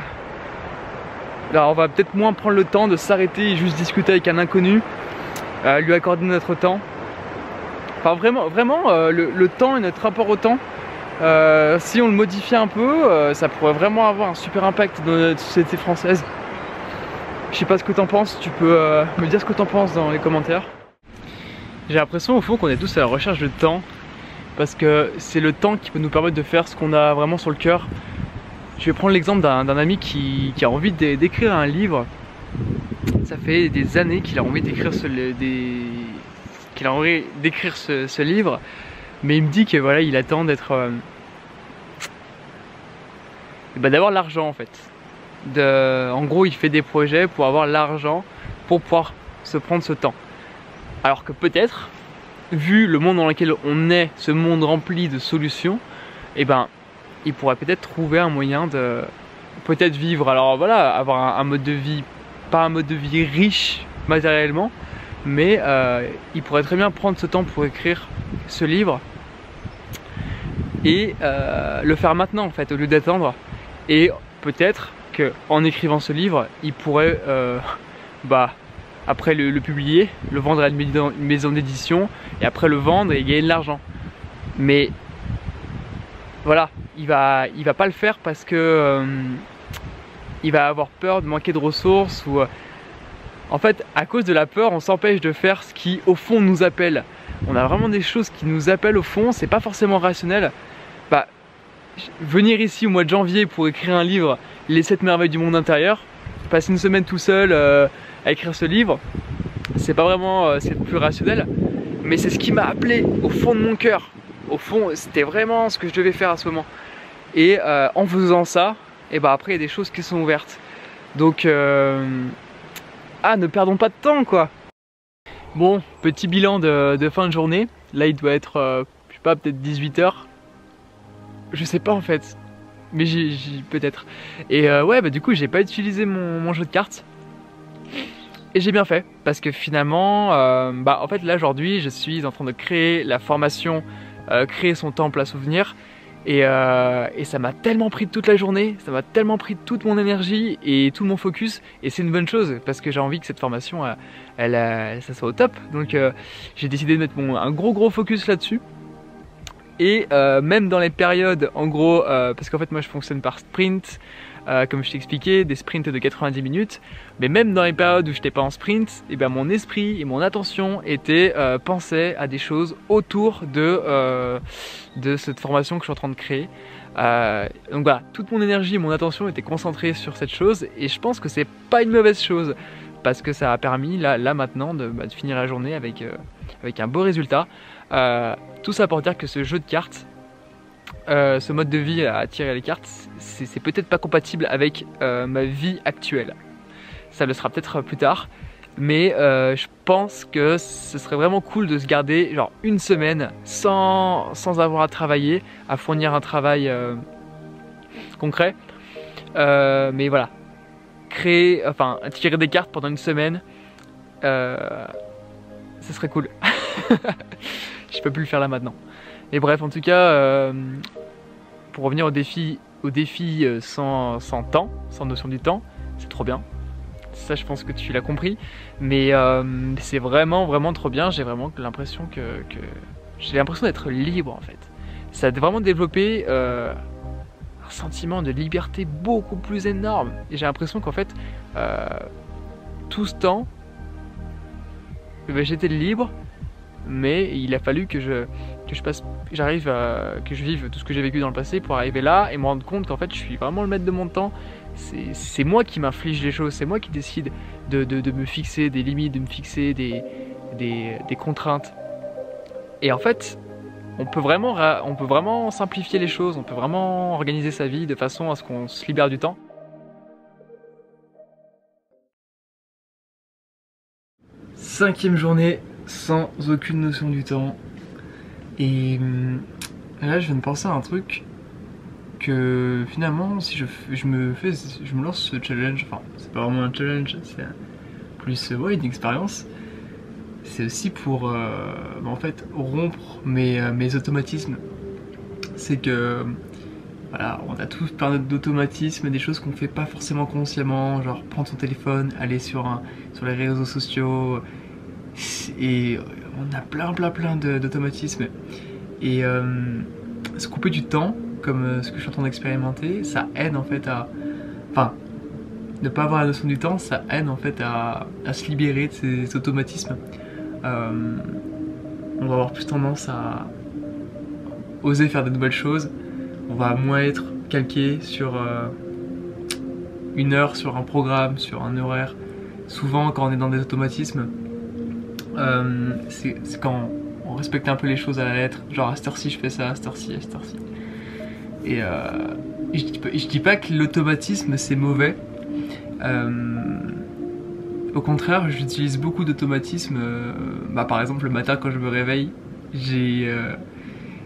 là, on va peut-être moins prendre le temps de s'arrêter et juste discuter avec un inconnu, lui accorder notre temps. Enfin vraiment le temps et notre rapport au temps, si on le modifiait un peu, ça pourrait vraiment avoir un super impact dans notre société française. Je sais pas ce que t'en penses, tu peux me dire ce que t'en penses dans les commentaires. J'ai l'impression au fond qu'on est tous à la recherche de temps, parce que c'est le temps qui peut nous permettre de faire ce qu'on a vraiment sur le cœur. Je vais prendre l'exemple d'un ami qui a envie d'écrire un livre. Ça fait des années qu'il a envie d'écrire ce livre, mais il me dit que voilà, il attend d'être d'avoir l'argent en fait. En gros, il fait des projets pour avoir l'argent pour pouvoir se prendre ce temps. Alors que peut-être, vu le monde dans lequel on est, ce monde rempli de solutions, et ben, il pourrait peut-être trouver un moyen de peut-être vivre. Alors voilà, avoir un mode de vie, pas un mode de vie riche matériellement, mais il pourrait très bien prendre ce temps pour écrire ce livre et le faire maintenant en fait, au lieu d'attendre. Et peut-être qu'en écrivant ce livre, il pourrait après le publier, le vendre à une maison d'édition et après le vendre et gagner de l'argent. Mais voilà, il va pas le faire parce que il va avoir peur de manquer de ressources ou en fait, à cause de la peur, on s'empêche de faire ce qui au fond nous appelle. On a vraiment des choses qui nous appellent au fond, c'est pas forcément rationnel. Venir ici au mois de janvier pour écrire un livre, Les 7 merveilles du monde intérieur, passer une semaine tout seul à écrire ce livre, c'est pas vraiment c'est plus rationnel, mais c'est ce qui m'a appelé au fond de mon cœur. Au fond, c'était vraiment ce que je devais faire à ce moment. Et en faisant ça, et après il y a des choses qui sont ouvertes. Donc ne perdons pas de temps quoi. Bon, petit bilan de fin de journée. Là il doit être, je sais pas, peut-être 18 h. Je sais pas en fait, mais peut-être. Et du coup j'ai pas utilisé mon jeu de cartes. Et j'ai bien fait, parce que finalement, en fait là aujourd'hui je suis en train de créer la formation, créer son temple à souvenirs. Et ça m'a tellement pris toute la journée, ça m'a tellement pris toute mon énergie et tout mon focus. Et c'est une bonne chose, parce que j'ai envie que cette formation, ça soit au top. Donc j'ai décidé de mettre un gros focus là-dessus. Et même dans les périodes, en gros, parce qu'en fait moi je fonctionne par sprint, comme je t'ai expliqué, des sprints de 90 minutes. Mais même dans les périodes où je n'étais pas en sprint, et mon esprit et mon attention étaient pensés à des choses autour de cette formation que je suis en train de créer. Donc voilà, toute mon énergie et mon attention étaient concentrées sur cette chose, et je pense que c'est pas une mauvaise chose, parce que ça a permis là maintenant de finir la journée avec un beau résultat. Tout ça pour dire que ce jeu de cartes, ce mode de vie à tirer les cartes, c'est peut-être pas compatible avec ma vie actuelle. Ça le sera peut-être plus tard, mais je pense que ce serait vraiment cool de se garder genre une semaine sans avoir à travailler, à fournir un travail concret. Mais voilà, tirer des cartes pendant une semaine, ce serait cool. Je peux plus le faire là maintenant. Et bref, en tout cas, pour revenir au défi sans temps, sans notion du temps, c'est trop bien. Ça, je pense que tu l'as compris. Mais c'est vraiment trop bien. J'ai vraiment l'impression j'ai l'impression d'être libre en fait. Ça a vraiment développé un sentiment de liberté beaucoup plus énorme. Et j'ai l'impression qu'en fait, tout ce temps, j'étais libre. Mais il a fallu que je vive tout ce que j'ai vécu dans le passé pour arriver là et me rendre compte qu'en fait je suis vraiment le maître de mon temps. C'est moi qui m'inflige les choses, c'est moi qui décide de me fixer des limites, de me fixer des contraintes. Et en fait, on peut vraiment simplifier les choses, on peut vraiment organiser sa vie de façon à ce qu'on se libère du temps. Cinquième journée sans aucune notion du temps. Et là je viens de penser à un truc, que finalement si je me lance ce challenge, enfin c'est pas vraiment un challenge, c'est plus une expérience. C'est aussi pour en fait rompre mes automatismes. c'est que voilà, on a tous plein d'automatismes, des choses qu'on fait pas forcément consciemment, genre prendre son téléphone, aller sur les réseaux sociaux, et on a plein d'automatismes. Et se couper du temps, comme ce que je suis en train d'expérimenter, ça aide en fait à... Enfin, ne pas avoir la notion du temps, ça aide en fait à se libérer de ces automatismes. On va avoir plus tendance à oser faire de nouvelles choses. On va moins être calqué sur une heure, sur un programme, sur un horaire. Souvent, quand on est dans des automatismes, c'est quand on respecte un peu les choses à la lettre. Genre à cette heure-ci je fais ça, à cette heure-ci, à cette heure-ci. Et je dis pas que l'automatisme c'est mauvais. Au contraire, j'utilise beaucoup d'automatismes. Par exemple, le matin quand je me réveille, j'ai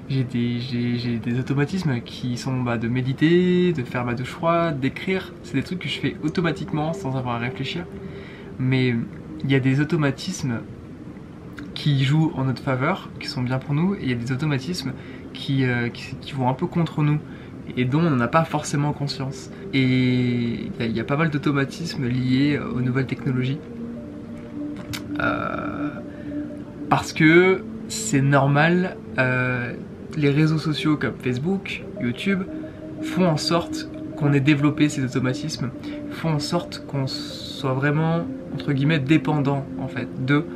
des automatismes qui sont de méditer, de faire ma douche froide, d'écrire. C'est des trucs que je fais automatiquement sans avoir à réfléchir. Mais il y a des automatismes qui jouent en notre faveur, qui sont bien pour nous, et il y a des automatismes qui vont un peu contre nous et dont on n'a pas forcément conscience. Et il y a pas mal d'automatismes liés aux nouvelles technologies. Parce que c'est normal, les réseaux sociaux comme Facebook, YouTube font en sorte qu'on ait développé ces automatismes, font en sorte qu'on soit vraiment, entre guillemets, dépendant en fait d'eux.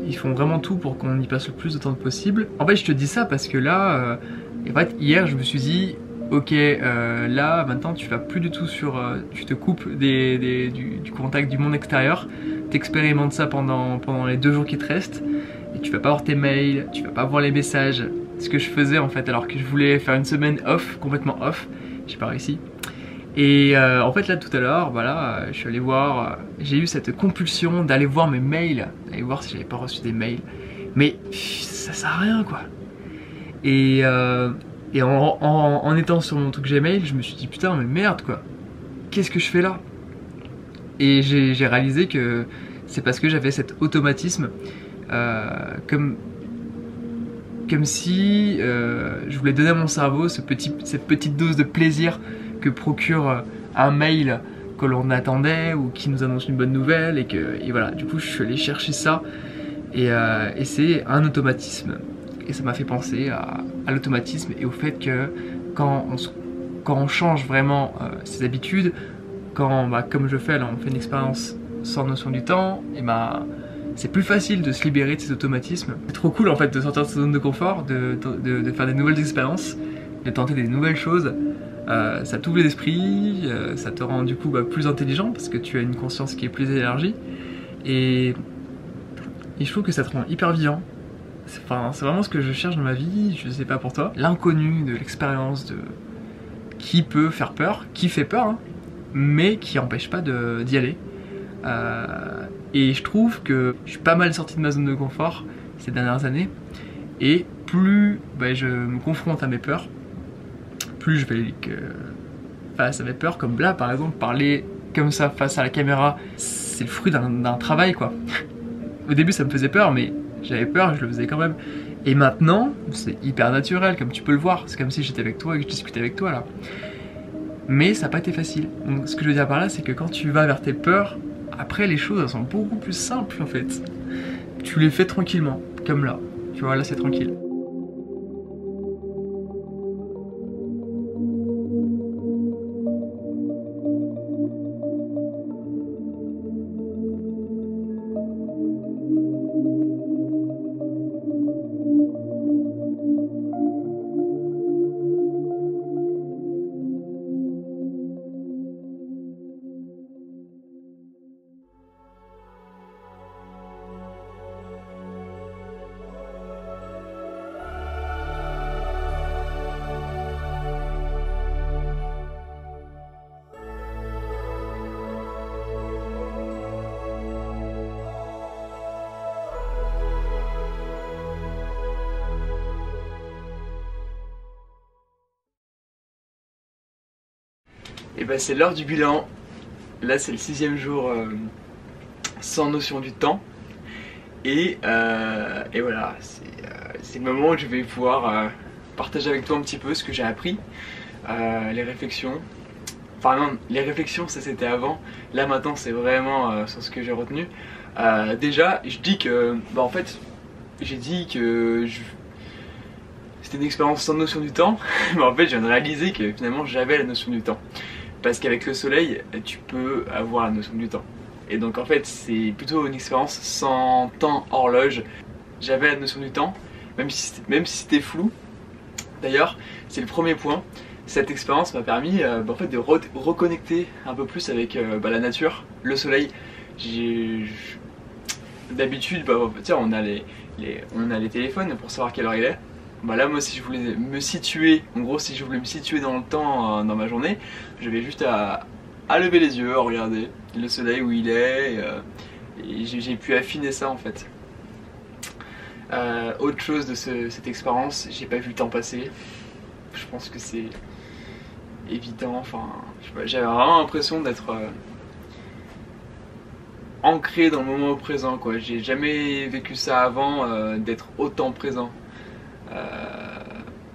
Ils font vraiment tout pour qu'on y passe le plus de temps possible. En fait, je te dis ça parce que là, en fait, hier, je me suis dit, ok, là, maintenant, tu vas plus du tout sur... tu te coupes du contact du monde extérieur, t'expérimentes ça pendant les 2 jours qui te restent, et tu vas pas voir tes mails, tu vas pas voir les messages. Ce que je faisais en fait, alors que je voulais faire une semaine off, complètement off, j'ai pas réussi. Et en fait là tout à l'heure, voilà, je suis allé voir, j'ai eu cette compulsion d'aller voir mes mails, d'aller voir si j'avais pas reçu des mails, mais ça sert à rien quoi. Et en étant sur mon truc Gmail, je me suis dit putain mais merde quoi, qu'est-ce que je fais là? Et j'ai réalisé que c'est parce que j'avais cet automatisme, comme si je voulais donner à mon cerveau cette petite dose de plaisir que procure un mail que l'on attendait ou qui nous annonce une bonne nouvelle, et voilà, du coup je suis allé chercher ça, et c'est un automatisme, et ça m'a fait penser à l'automatisme et au fait que quand on change vraiment ses habitudes, quand comme je fais là, on fait une expérience sans notion du temps, et c'est plus facile de se libérer de ces automatismes. C'est trop cool en fait de sortir de sa zone de confort, de faire des nouvelles expériences, de tenter des nouvelles choses. Ça t'ouvre l'esprit, ça te rend du coup plus intelligent parce que tu as une conscience qui est plus élargie, et je trouve que ça te rend hyper vivant. C'est vraiment ce que je cherche dans ma vie, je sais pas pour toi. L'inconnu de l'expérience qui peut faire peur, qui fait peur, hein, mais qui empêche pas d'y aller. Et je trouve que je suis pas mal sorti de ma zone de confort ces dernières années, et plus je me confronte à mes peurs, plus je vais face à mes peurs, comme là par exemple parler comme ça face à la caméra, c'est le fruit d'un travail quoi. Au début ça me faisait peur, mais j'avais peur, je le faisais quand même. Et maintenant c'est hyper naturel, comme tu peux le voir, c'est comme si j'étais avec toi et que je discutais avec toi là. Mais ça n'a pas été facile. Donc ce que je veux dire par là, c'est que quand tu vas vers tes peurs, après les choses elles sont beaucoup plus simples en fait. Tu les fais tranquillement, comme là. Tu vois, là c'est tranquille. Et ben c'est l'heure du bilan. Là c'est le 6e jour sans notion du temps. Et voilà, c'est le moment où je vais pouvoir partager avec toi un petit peu ce que j'ai appris, les réflexions. Enfin non, les réflexions ça c'était avant, là maintenant c'est vraiment sur ce que j'ai retenu. Déjà, je dis que, bah en fait, j'ai dit que c'était une expérience sans notion du temps, mais en fait je viens de réaliser que finalement j'avais la notion du temps. Parce qu'avec le soleil, tu peux avoir la notion du temps. Et donc en fait c'est plutôt une expérience sans temps horloge. J'avais la notion du temps, même si c'était flou. D'ailleurs, c'est le premier point. Cette expérience m'a permis en fait, de reconnecter un peu plus avec la nature, le soleil. D'habitude, tiens, on a les téléphones pour savoir quelle heure il est. Bah là, moi, si je voulais me situer, en gros, si je voulais me situer dans le temps, dans ma journée, j'avais juste à lever les yeux, à regarder le soleil où il est, et j'ai pu affiner ça en fait. Autre chose de cette expérience, j'ai pas vu le temps passer. Je pense que c'est évident. Enfin, j'avais vraiment l'impression d'être ancré dans le moment présent, quoi. J'ai jamais vécu ça avant, d'être autant présent.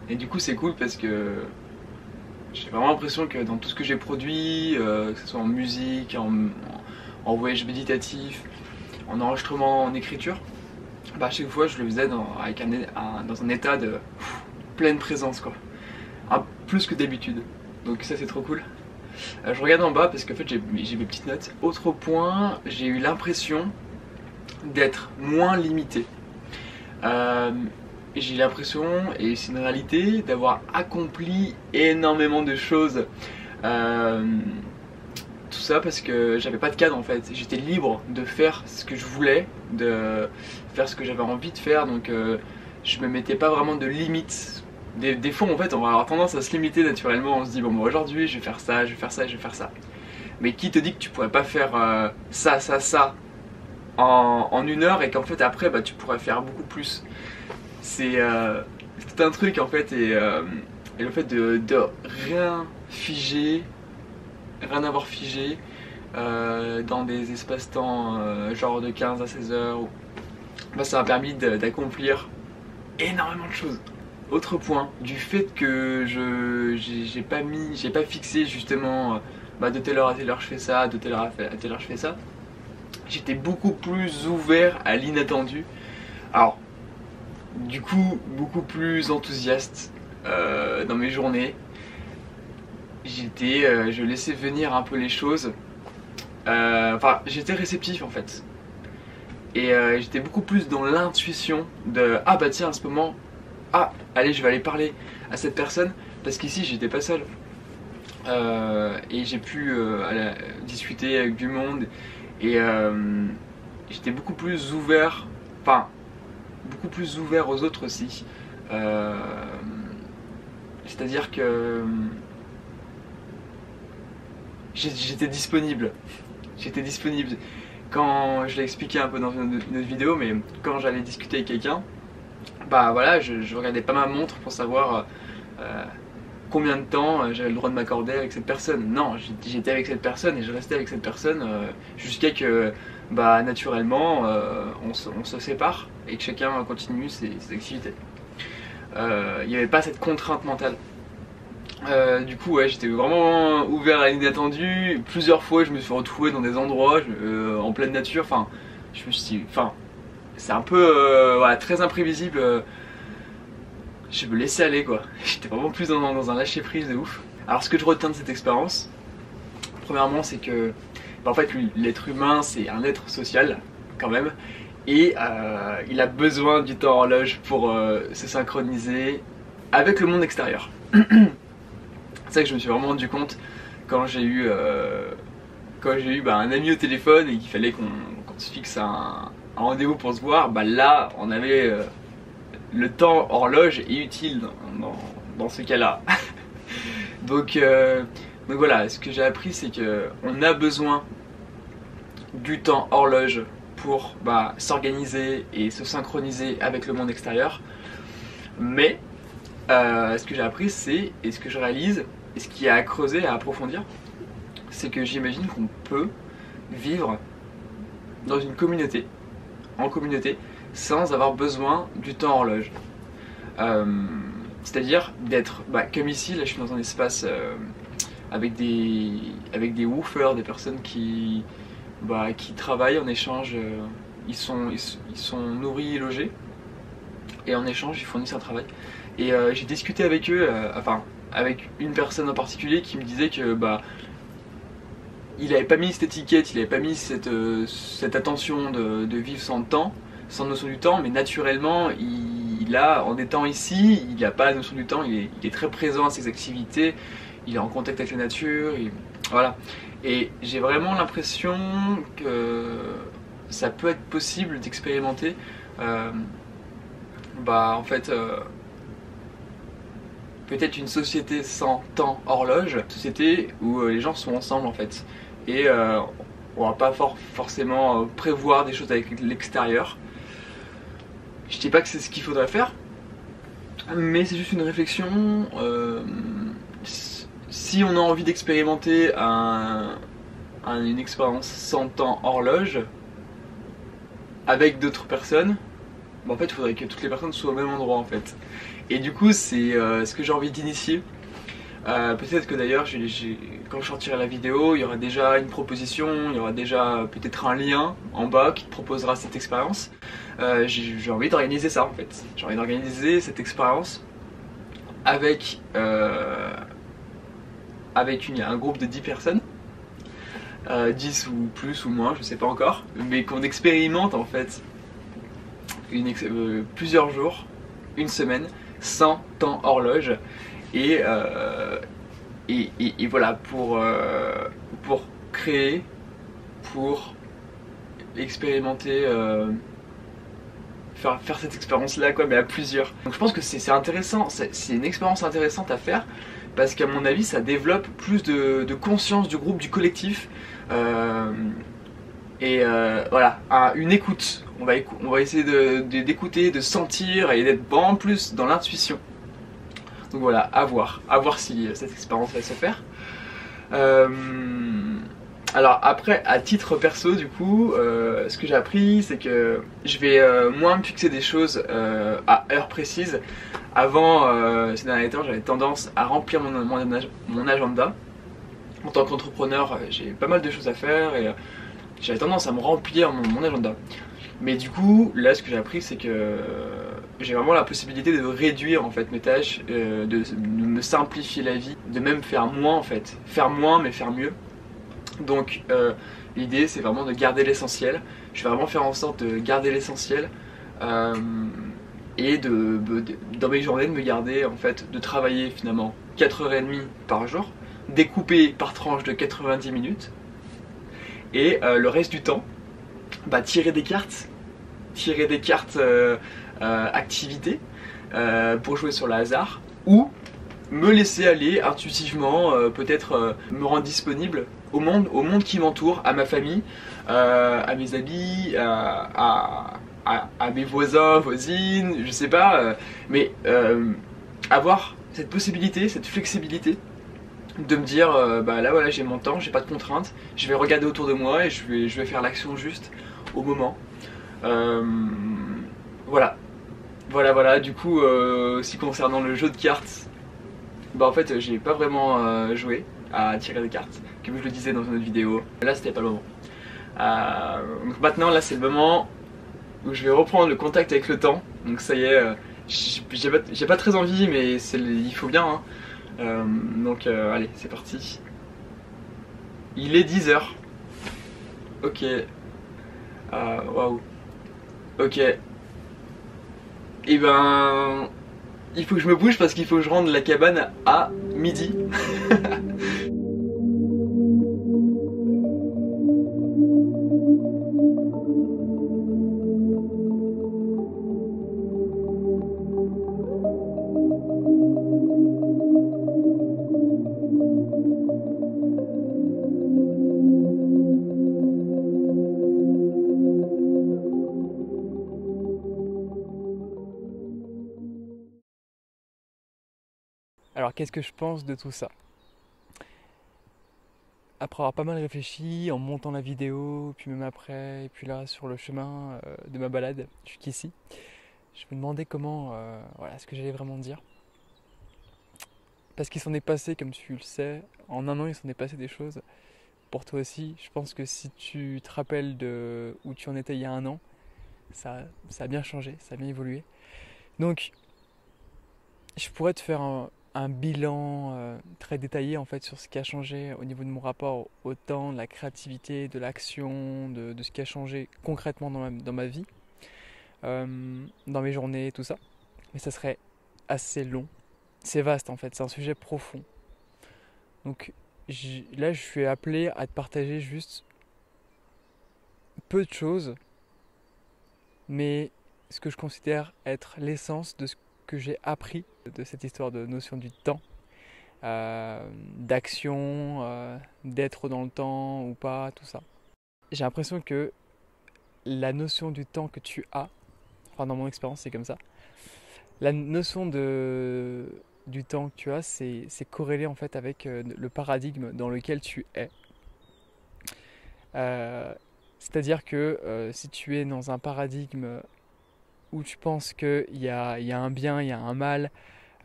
Et du coup, c'est cool parce que j'ai vraiment l'impression que dans tout ce que j'ai produit, que ce soit en musique, en voyage méditatif, en enregistrement, en écriture, bah à chaque fois je le faisais dans un état de pleine présence, quoi. Plus que d'habitude. Donc ça c'est trop cool. Je regarde en bas parce qu'en fait j'ai mes petites notes. Autre point, j'ai eu l'impression d'être moins limité. J'ai l'impression, et c'est une réalité, d'avoir accompli énormément de choses. Tout ça parce que j'avais pas de cadre en fait. J'étais libre de faire ce que je voulais, de faire ce que j'avais envie de faire. Donc je me mettais pas vraiment de limites. Des fois en fait on va avoir tendance à se limiter naturellement. On se dit bon moi aujourd'hui je vais faire ça, je vais faire ça, je vais faire ça. Mais qui te dit que tu pourrais pas faire ça en une heure et qu'en fait après bah, tu pourrais faire beaucoup plus. C'est tout un truc en fait et le fait de rien figer, rien avoir figé dans des espaces-temps genre de 15 à 16 heures, bah, ça m'a permis d'accomplir énormément de choses. Autre point, du fait que j'ai pas fixé justement de telle heure à telle heure je fais ça, de telle heure à telle heure je fais ça, j'étais beaucoup plus ouvert à l'inattendu. Alors, du coup, beaucoup plus enthousiaste dans mes journées. Je laissais venir un peu les choses. Enfin, j'étais réceptif en fait. Et j'étais beaucoup plus dans l'intuition de ah bah tiens à ce moment, ah allez je vais aller parler à cette personne parce qu'ici j'étais pas seul. Et j'ai pu discuter avec du monde et j'étais beaucoup plus ouvert, enfin beaucoup plus ouvert aux autres aussi. C'est-à-dire que j'étais disponible. J'étais disponible. Quand je l'ai expliqué un peu dans une autre vidéo, mais quand j'allais discuter avec quelqu'un, bah voilà, je regardais pas ma montre pour savoir combien de temps j'avais le droit de m'accorder avec cette personne. Non, j'étais avec cette personne et je restais avec cette personne jusqu'à que bah, naturellement on se sépare et que chacun continue ses activités. Il n'y avait pas cette contrainte mentale. Du coup ouais, j'étais vraiment ouvert à l'inattendu. Plusieurs fois je me suis retrouvé dans des endroits en pleine nature. Enfin, je me suis dit, enfin, c'est un peu voilà, très imprévisible. Je me laissais aller quoi. J'étais vraiment plus dans un lâcher prise de ouf. Alors ce que je retiens de cette expérience, premièrement c'est que bah, en fait l'être humain c'est un être social quand même. Et il a besoin du temps horloge pour se synchroniser avec le monde extérieur. C'est ça que je me suis vraiment rendu compte quand j'ai eu un ami au téléphone et qu'il fallait qu'on se fixe un rendez-vous pour se voir. Bah là, on avait le temps horloge est utile dans ce cas-là. donc voilà, ce que j'ai appris, c'est que on a besoin du temps horloge pour s'organiser et se synchroniser avec le monde extérieur. Mais ce que j'ai appris, et ce que je réalise, et ce qui est à creuser, à approfondir, c'est que j'imagine qu'on peut vivre dans une communauté, en communauté, sans avoir besoin du temps horloge. C'est-à-dire d'être, comme ici, là je suis dans un espace avec des woofers, des personnes qui travaillent en échange, ils sont nourris et logés, et en échange ils fournissent un travail. Et j'ai discuté avec eux, enfin avec une personne en particulier qui me disait que il avait pas mis cette étiquette, il avait pas mis cette attention de vivre sans temps, sans notion du temps, mais naturellement, en étant ici, il n'a pas la notion du temps, il est très présent à ses activités, il est en contact avec la nature, voilà. Et j'ai vraiment l'impression que ça peut être possible d'expérimenter, en fait, peut-être une société sans temps horloge, une société où les gens sont ensemble en fait. Et on va pas forcément prévoir des choses avec l'extérieur. Je dis pas que c'est ce qu'il faudrait faire, mais c'est juste une réflexion. Si on a envie d'expérimenter une expérience sans temps horloge avec d'autres personnes, en fait il faudrait que toutes les personnes soient au même endroit en fait. Et du coup c'est ce que j'ai envie d'initier. Peut-être que d'ailleurs quand je sortirai la vidéo, il y aura déjà une proposition, il y aura déjà peut-être un lien en bas qui te proposera cette expérience. J'ai envie d'organiser ça en fait. J'ai envie d'organiser cette expérience avec un groupe de 10 personnes, 10 ou plus ou moins, je sais pas encore, mais qu'on expérimente en fait plusieurs jours, une semaine, sans temps horloge. Et voilà, pour créer, pour expérimenter, faire cette expérience là quoi, mais à plusieurs. Donc je pense que c'est intéressant, c'est une expérience intéressante à faire, parce qu'à mon avis ça développe plus de conscience du groupe, du collectif, voilà, une écoute. On va essayer d'écouter, de sentir et d'être en plus dans l'intuition. Donc voilà, à voir si cette expérience va se faire. Alors après, à titre perso du coup, ce que j'ai appris c'est que je vais moins me fixer des choses à heure précise. Avant, ces derniers temps, j'avais tendance à remplir mon agenda. En tant qu'entrepreneur, j'ai pas mal de choses à faire et j'avais tendance à me remplir mon agenda. Mais du coup, là, ce que j'ai appris, c'est que j'ai vraiment la possibilité de réduire en fait mes tâches, de me simplifier la vie, de même faire moins en fait, faire moins mais faire mieux. Donc l'idée, c'est vraiment de garder l'essentiel. Je vais vraiment faire en sorte de garder l'essentiel et dans mes journées de me garder en fait, de travailler finalement 4h30 par jour, découpé par tranche de 90 minutes, et le reste du temps, tirer des cartes activités pour jouer sur le hasard, ou me laisser aller intuitivement, peut-être me rendre disponible au monde qui m'entoure, à ma famille, à mes amis, à mes voisins, voisines, je sais pas, mais avoir cette possibilité, cette flexibilité de me dire là voilà, j'ai mon temps, j'ai pas de contraintes, je vais regarder autour de moi et je vais faire l'action juste au moment. Voilà, du coup aussi concernant le jeu de cartes, en fait j'ai pas vraiment joué à tirer des cartes, comme je le disais dans une autre vidéo, là c'était pas le moment. Donc maintenant là c'est le moment où je vais reprendre le contact avec le temps, donc ça y est, j'ai pas très envie mais il faut bien, hein. Donc allez, c'est parti. Il est 10h. Ok. Waouh. Ok. Et il faut que je me bouge parce qu'il faut que je rende la cabane à midi. Alors qu'est-ce que je pense de tout ça? Après avoir pas mal réfléchi, en montant la vidéo, puis même après, et puis là sur le chemin de ma balade jusqu'ici, je me demandais comment, voilà, ce que j'allais vraiment dire. Parce qu'il s'en est passé, comme tu le sais, en un an il s'en est passé des choses. Pour toi aussi, je pense que si tu te rappelles de où tu en étais il y a un an, ça a bien changé, ça a bien évolué. Donc, je pourrais te faire un bilan très détaillé en fait sur ce qui a changé au niveau de mon rapport au temps, de la créativité, de l'action, de ce qui a changé concrètement dans ma vie, dans mes journées, tout ça. Mais ça serait assez long. C'est vaste en fait, c'est un sujet profond. Donc là, je suis appelé à te partager juste peu de choses, mais ce que je considère être l'essence de ce que j'ai appris de cette histoire de notion du temps, d'action, d'être dans le temps ou pas, tout ça. J'ai l'impression que la notion du temps que tu as, enfin dans mon expérience c'est comme ça, la notion du temps que tu as, c'est corrélé en fait avec le paradigme dans lequel tu es. C'est-à-dire que si tu es dans un paradigme où tu penses qu'il y a un bien, il y a un mal,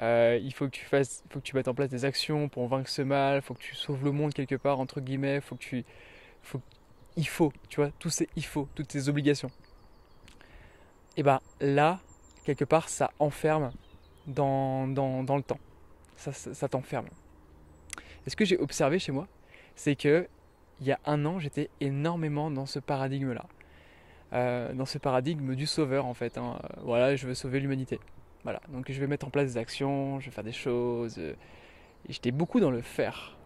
il faut que tu mettes en place des actions pour vaincre ce mal, il faut que tu sauves le monde quelque part, entre guillemets, faut, tu vois, tous ces il faut, toutes ces obligations. Et ben là, quelque part, ça enferme dans le temps. Ça t'enferme. Et ce que j'ai observé chez moi, c'est que il y a un an, j'étais énormément dans ce paradigme-là. Dans ce paradigme du sauveur en fait. Voilà, je veux sauver l'humanité. Voilà, donc je vais mettre en place des actions, je vais faire des choses. Et j'étais beaucoup dans le faire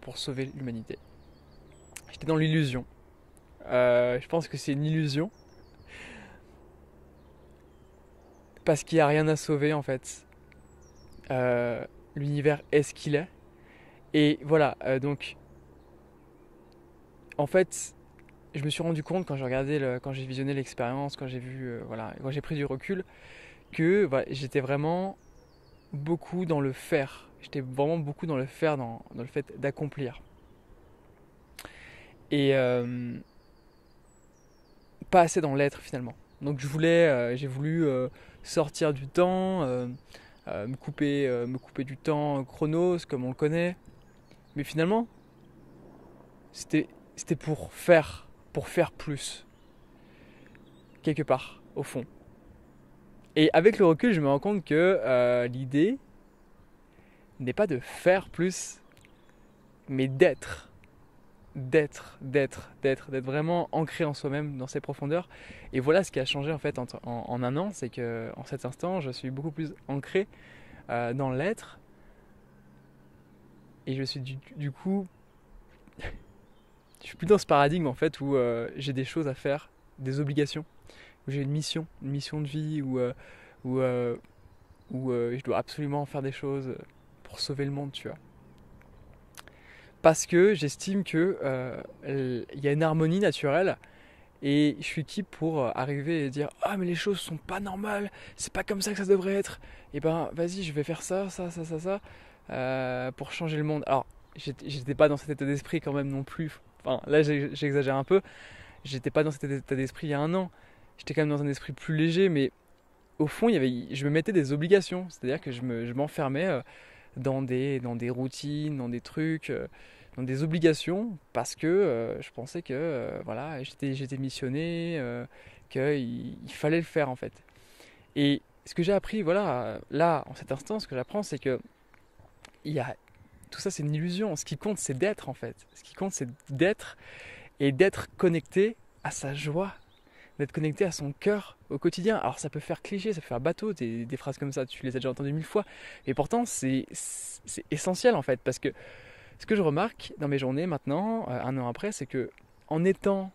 pour sauver l'humanité. J'étais dans l'illusion. Je pense que c'est une illusion parce qu'il n'y a rien à sauver en fait. L'univers est ce qu'il est. Et voilà, donc en fait, je me suis rendu compte quand quand j'ai visionné l'expérience, quand j'ai vu, voilà, quand j'ai pris du recul, que voilà, j'étais vraiment beaucoup dans le faire. J'étais vraiment beaucoup dans le faire, dans le fait d'accomplir. Et pas assez dans l'être finalement. Donc j'ai voulu sortir du temps, me couper du temps chronos comme on le connaît. Mais finalement, c'était pour faire plus, quelque part, au fond. Et avec le recul, je me rends compte que l'idée n'est pas de faire plus, mais d'être vraiment ancré en soi-même, dans ses profondeurs. Et voilà ce qui a changé en fait en un an, c'est que en cet instant, je suis beaucoup plus ancré dans l'être. Et je suis du coup, je suis plus dans ce paradigme en fait où j'ai des choses à faire, des obligations, où j'ai une mission de vie, où je dois absolument faire des choses pour sauver le monde, tu vois. Parce que j'estime que y a une harmonie naturelle et je suis qui pour arriver et dire ah mais les choses sont pas normales, c'est pas comme ça que ça devrait être. Et ben vas-y, je vais faire ça pour changer le monde. Alors j'étais pas dans cet état d'esprit quand même non plus. Enfin là j'exagère un peu. J'étais pas dans cet état d'esprit il y a un an. J'étais quand même dans un esprit plus léger, mais au fond je me mettais des obligations, c'est-à-dire que je m'enfermais dans des routines, dans des trucs, dans des obligations, parce que je pensais que voilà, j'étais missionné, qu'il fallait le faire en fait. Et ce que j'ai appris, voilà, là, en cet instant, ce que j'apprends, c'est que il y a, tout ça c'est une illusion. Ce qui compte, c'est d'être en fait. Ce qui compte, c'est d'être et d'être connecté à sa joie, d'être connecté à son cœur au quotidien. Alors ça peut faire cliché, ça peut faire bateau, des phrases comme ça, tu les as déjà entendues 1000 fois, et pourtant c'est essentiel en fait, parce que ce que je remarque dans mes journées maintenant, un an après, c'est que en étant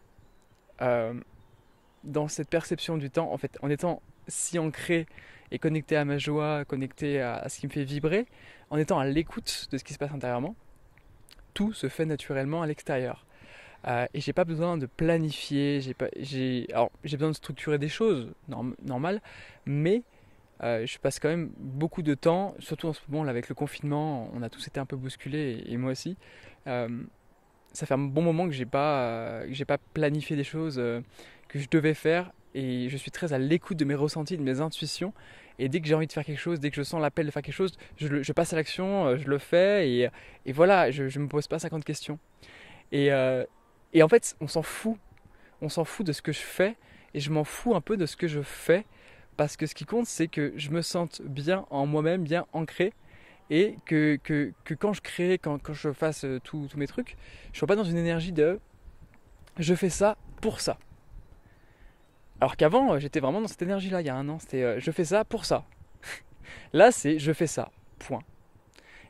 dans cette perception du temps, en fait, en étant si ancré et connecté à ma joie, connecté à ce qui me fait vibrer, en étant à l'écoute de ce qui se passe intérieurement, tout se fait naturellement à l'extérieur. Et j'ai pas besoin de planifier, alors j'ai besoin de structurer des choses normales, mais je passe quand même beaucoup de temps, surtout en ce moment là, avec le confinement, on a tous été un peu bousculés et moi aussi. Ça fait un bon moment que j'ai pas planifié des choses que je devais faire et je suis très à l'écoute de mes ressentis, de mes intuitions. Et dès que j'ai envie de faire quelque chose, dès que je sens l'appel de faire quelque chose, je passe à l'action, je le fais et voilà, je ne me pose pas 50 questions. Et, euh, et en fait, on s'en fout de ce que je fais et je m'en fous un peu de ce que je fais parce que ce qui compte, c'est que je me sente bien en moi-même, bien ancré et que quand je crée, quand je fasse tous mes trucs, je ne sois pas dans une énergie de je fais ça pour ça. Alors qu'avant, j'étais vraiment dans cette énergie-là, il y a un an, c'était je fais ça pour ça. Là, c'est je fais ça, point.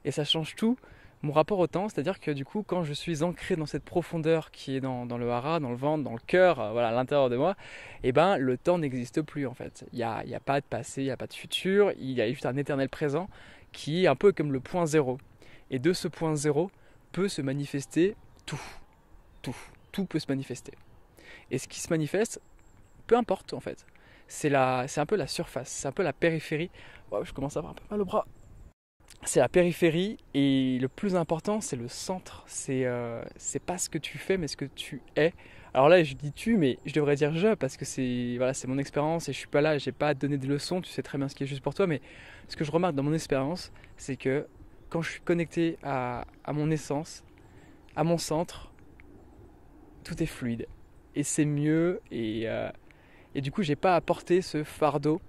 Et ça change tout mon rapport au temps, c'est-à-dire que du coup, quand je suis ancré dans cette profondeur qui est dans le hara, dans le ventre, dans le cœur, voilà, à l'intérieur de moi, et ben le temps n'existe plus en fait. Il y a pas de passé, il n'y a pas de futur, il y a juste un éternel présent qui est un peu comme le point zéro. Et de ce point zéro peut se manifester tout, tout peut se manifester. Et ce qui se manifeste, peu importe en fait. C'est un peu la surface, c'est un peu la périphérie. Oh, je commence à avoir un peu mal au bras. C'est la périphérie et le plus important c'est le centre. C'est pas ce que tu fais mais ce que tu es. Alors là je dis tu mais je devrais dire je parce que c'est mon expérience et je suis pas là, j'ai pas à te donner des leçons, tu sais très bien ce qui est juste pour toi. Mais ce que je remarque dans mon expérience c'est que quand je suis connecté à mon essence, à mon centre, tout est fluide. Et c'est mieux et du coup j'ai pas à porter ce fardeau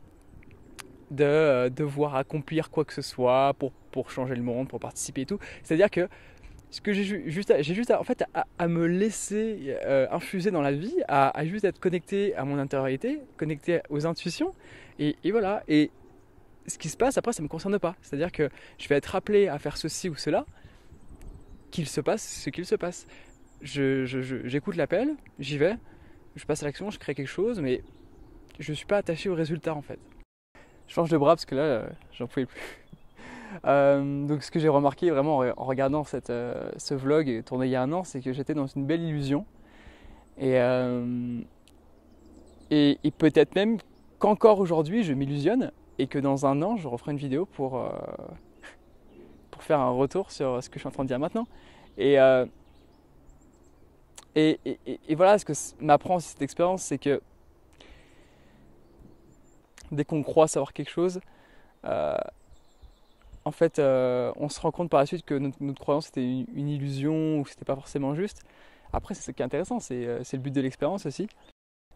de devoir accomplir quoi que ce soit pour changer le monde, pour participer et tout. C'est-à-dire que ce que j'ai juste à, en fait, à me laisser infuser dans la vie, à juste être connecté à mon intériorité, connecté aux intuitions, et voilà. Et ce qui se passe après, ça ne me concerne pas. C'est-à-dire que je vais être appelé à faire ceci ou cela, qu'il se passe ce qu'il se passe. J'écoute l'appel, j'y vais, je passe à l'action, je crée quelque chose, mais je ne suis pas attaché au résultat en fait. Je change de bras parce que là, j'en pouvais plus. Donc ce que j'ai remarqué vraiment en regardant ce vlog tourné il y a un an, c'est que j'étais dans une belle illusion. Et peut-être même qu'encore aujourd'hui, je m'illusionne et que dans un an, je referai une vidéo pour faire un retour sur ce que je suis en train de dire maintenant. Et voilà, ce que m'apprend cette expérience, c'est que dès qu'on croit savoir quelque chose, en fait, on se rend compte par la suite que notre croyance était une illusion ou que c'était pas forcément juste. Après, c'est ce qui est intéressant, c'est le but de l'expérience aussi.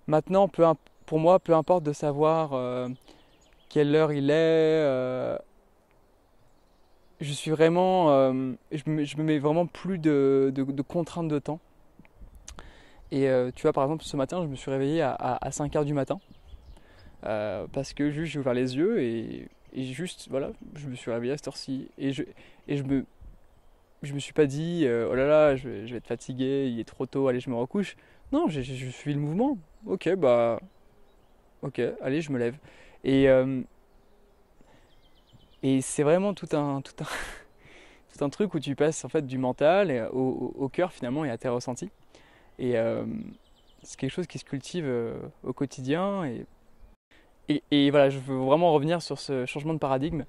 Maintenant, pour moi, peu importe de savoir quelle heure il est, je suis vraiment, je me mets vraiment plus de contraintes de temps. Et tu vois, par exemple, ce matin, je me suis réveillé à 5h du matin. Parce que juste j'ai ouvert les yeux et juste voilà, je me suis réveillé à cette heure-ci et je me suis pas dit oh là là je vais être fatigué, il est trop tôt, allez je me recouche. Non, j'ai suivi le mouvement. Ok, allez je me lève et c'est vraiment tout un tout un truc où tu passes en fait du mental au cœur finalement et à tes ressentis et c'est quelque chose qui se cultive au quotidien et voilà, je veux vraiment revenir sur ce changement de paradigme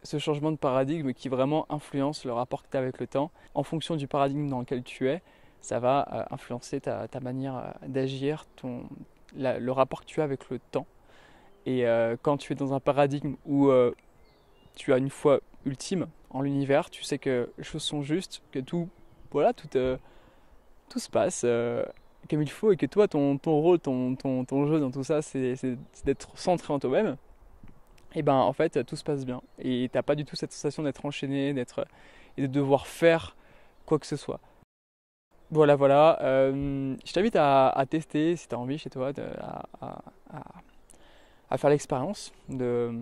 ce changement de paradigme qui vraiment influence le rapport que tu as avec le temps. En fonction du paradigme dans lequel tu es, ça va influencer ta manière d'agir, le rapport que tu as avec le temps. Et quand tu es dans un paradigme où tu as une foi ultime en l'univers, tu sais que les choses sont justes, que tout se passe comme il faut et que toi, ton rôle, ton jeu dans tout ça, c'est d'être centré en toi-même, et ben en fait, tout se passe bien. Et t'as pas du tout cette sensation d'être enchaîné, et de devoir faire quoi que ce soit. Voilà. Je t'invite à tester, si tu as envie chez toi, à faire l'expérience de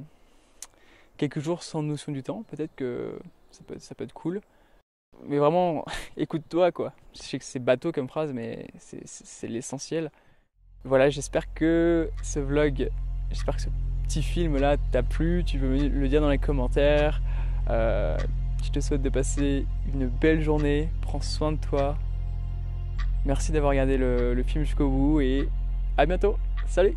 quelques jours sans notion du temps. Peut-être que ça peut être cool. Mais vraiment, écoute-toi quoi. Je sais que c'est bateau comme phrase, mais c'est l'essentiel. Voilà, j'espère que ce petit film là t'a plu. Tu peux me le dire dans les commentaires. Je te souhaite de passer une belle journée. Prends soin de toi. Merci d'avoir regardé le film jusqu'au bout et à bientôt. Salut!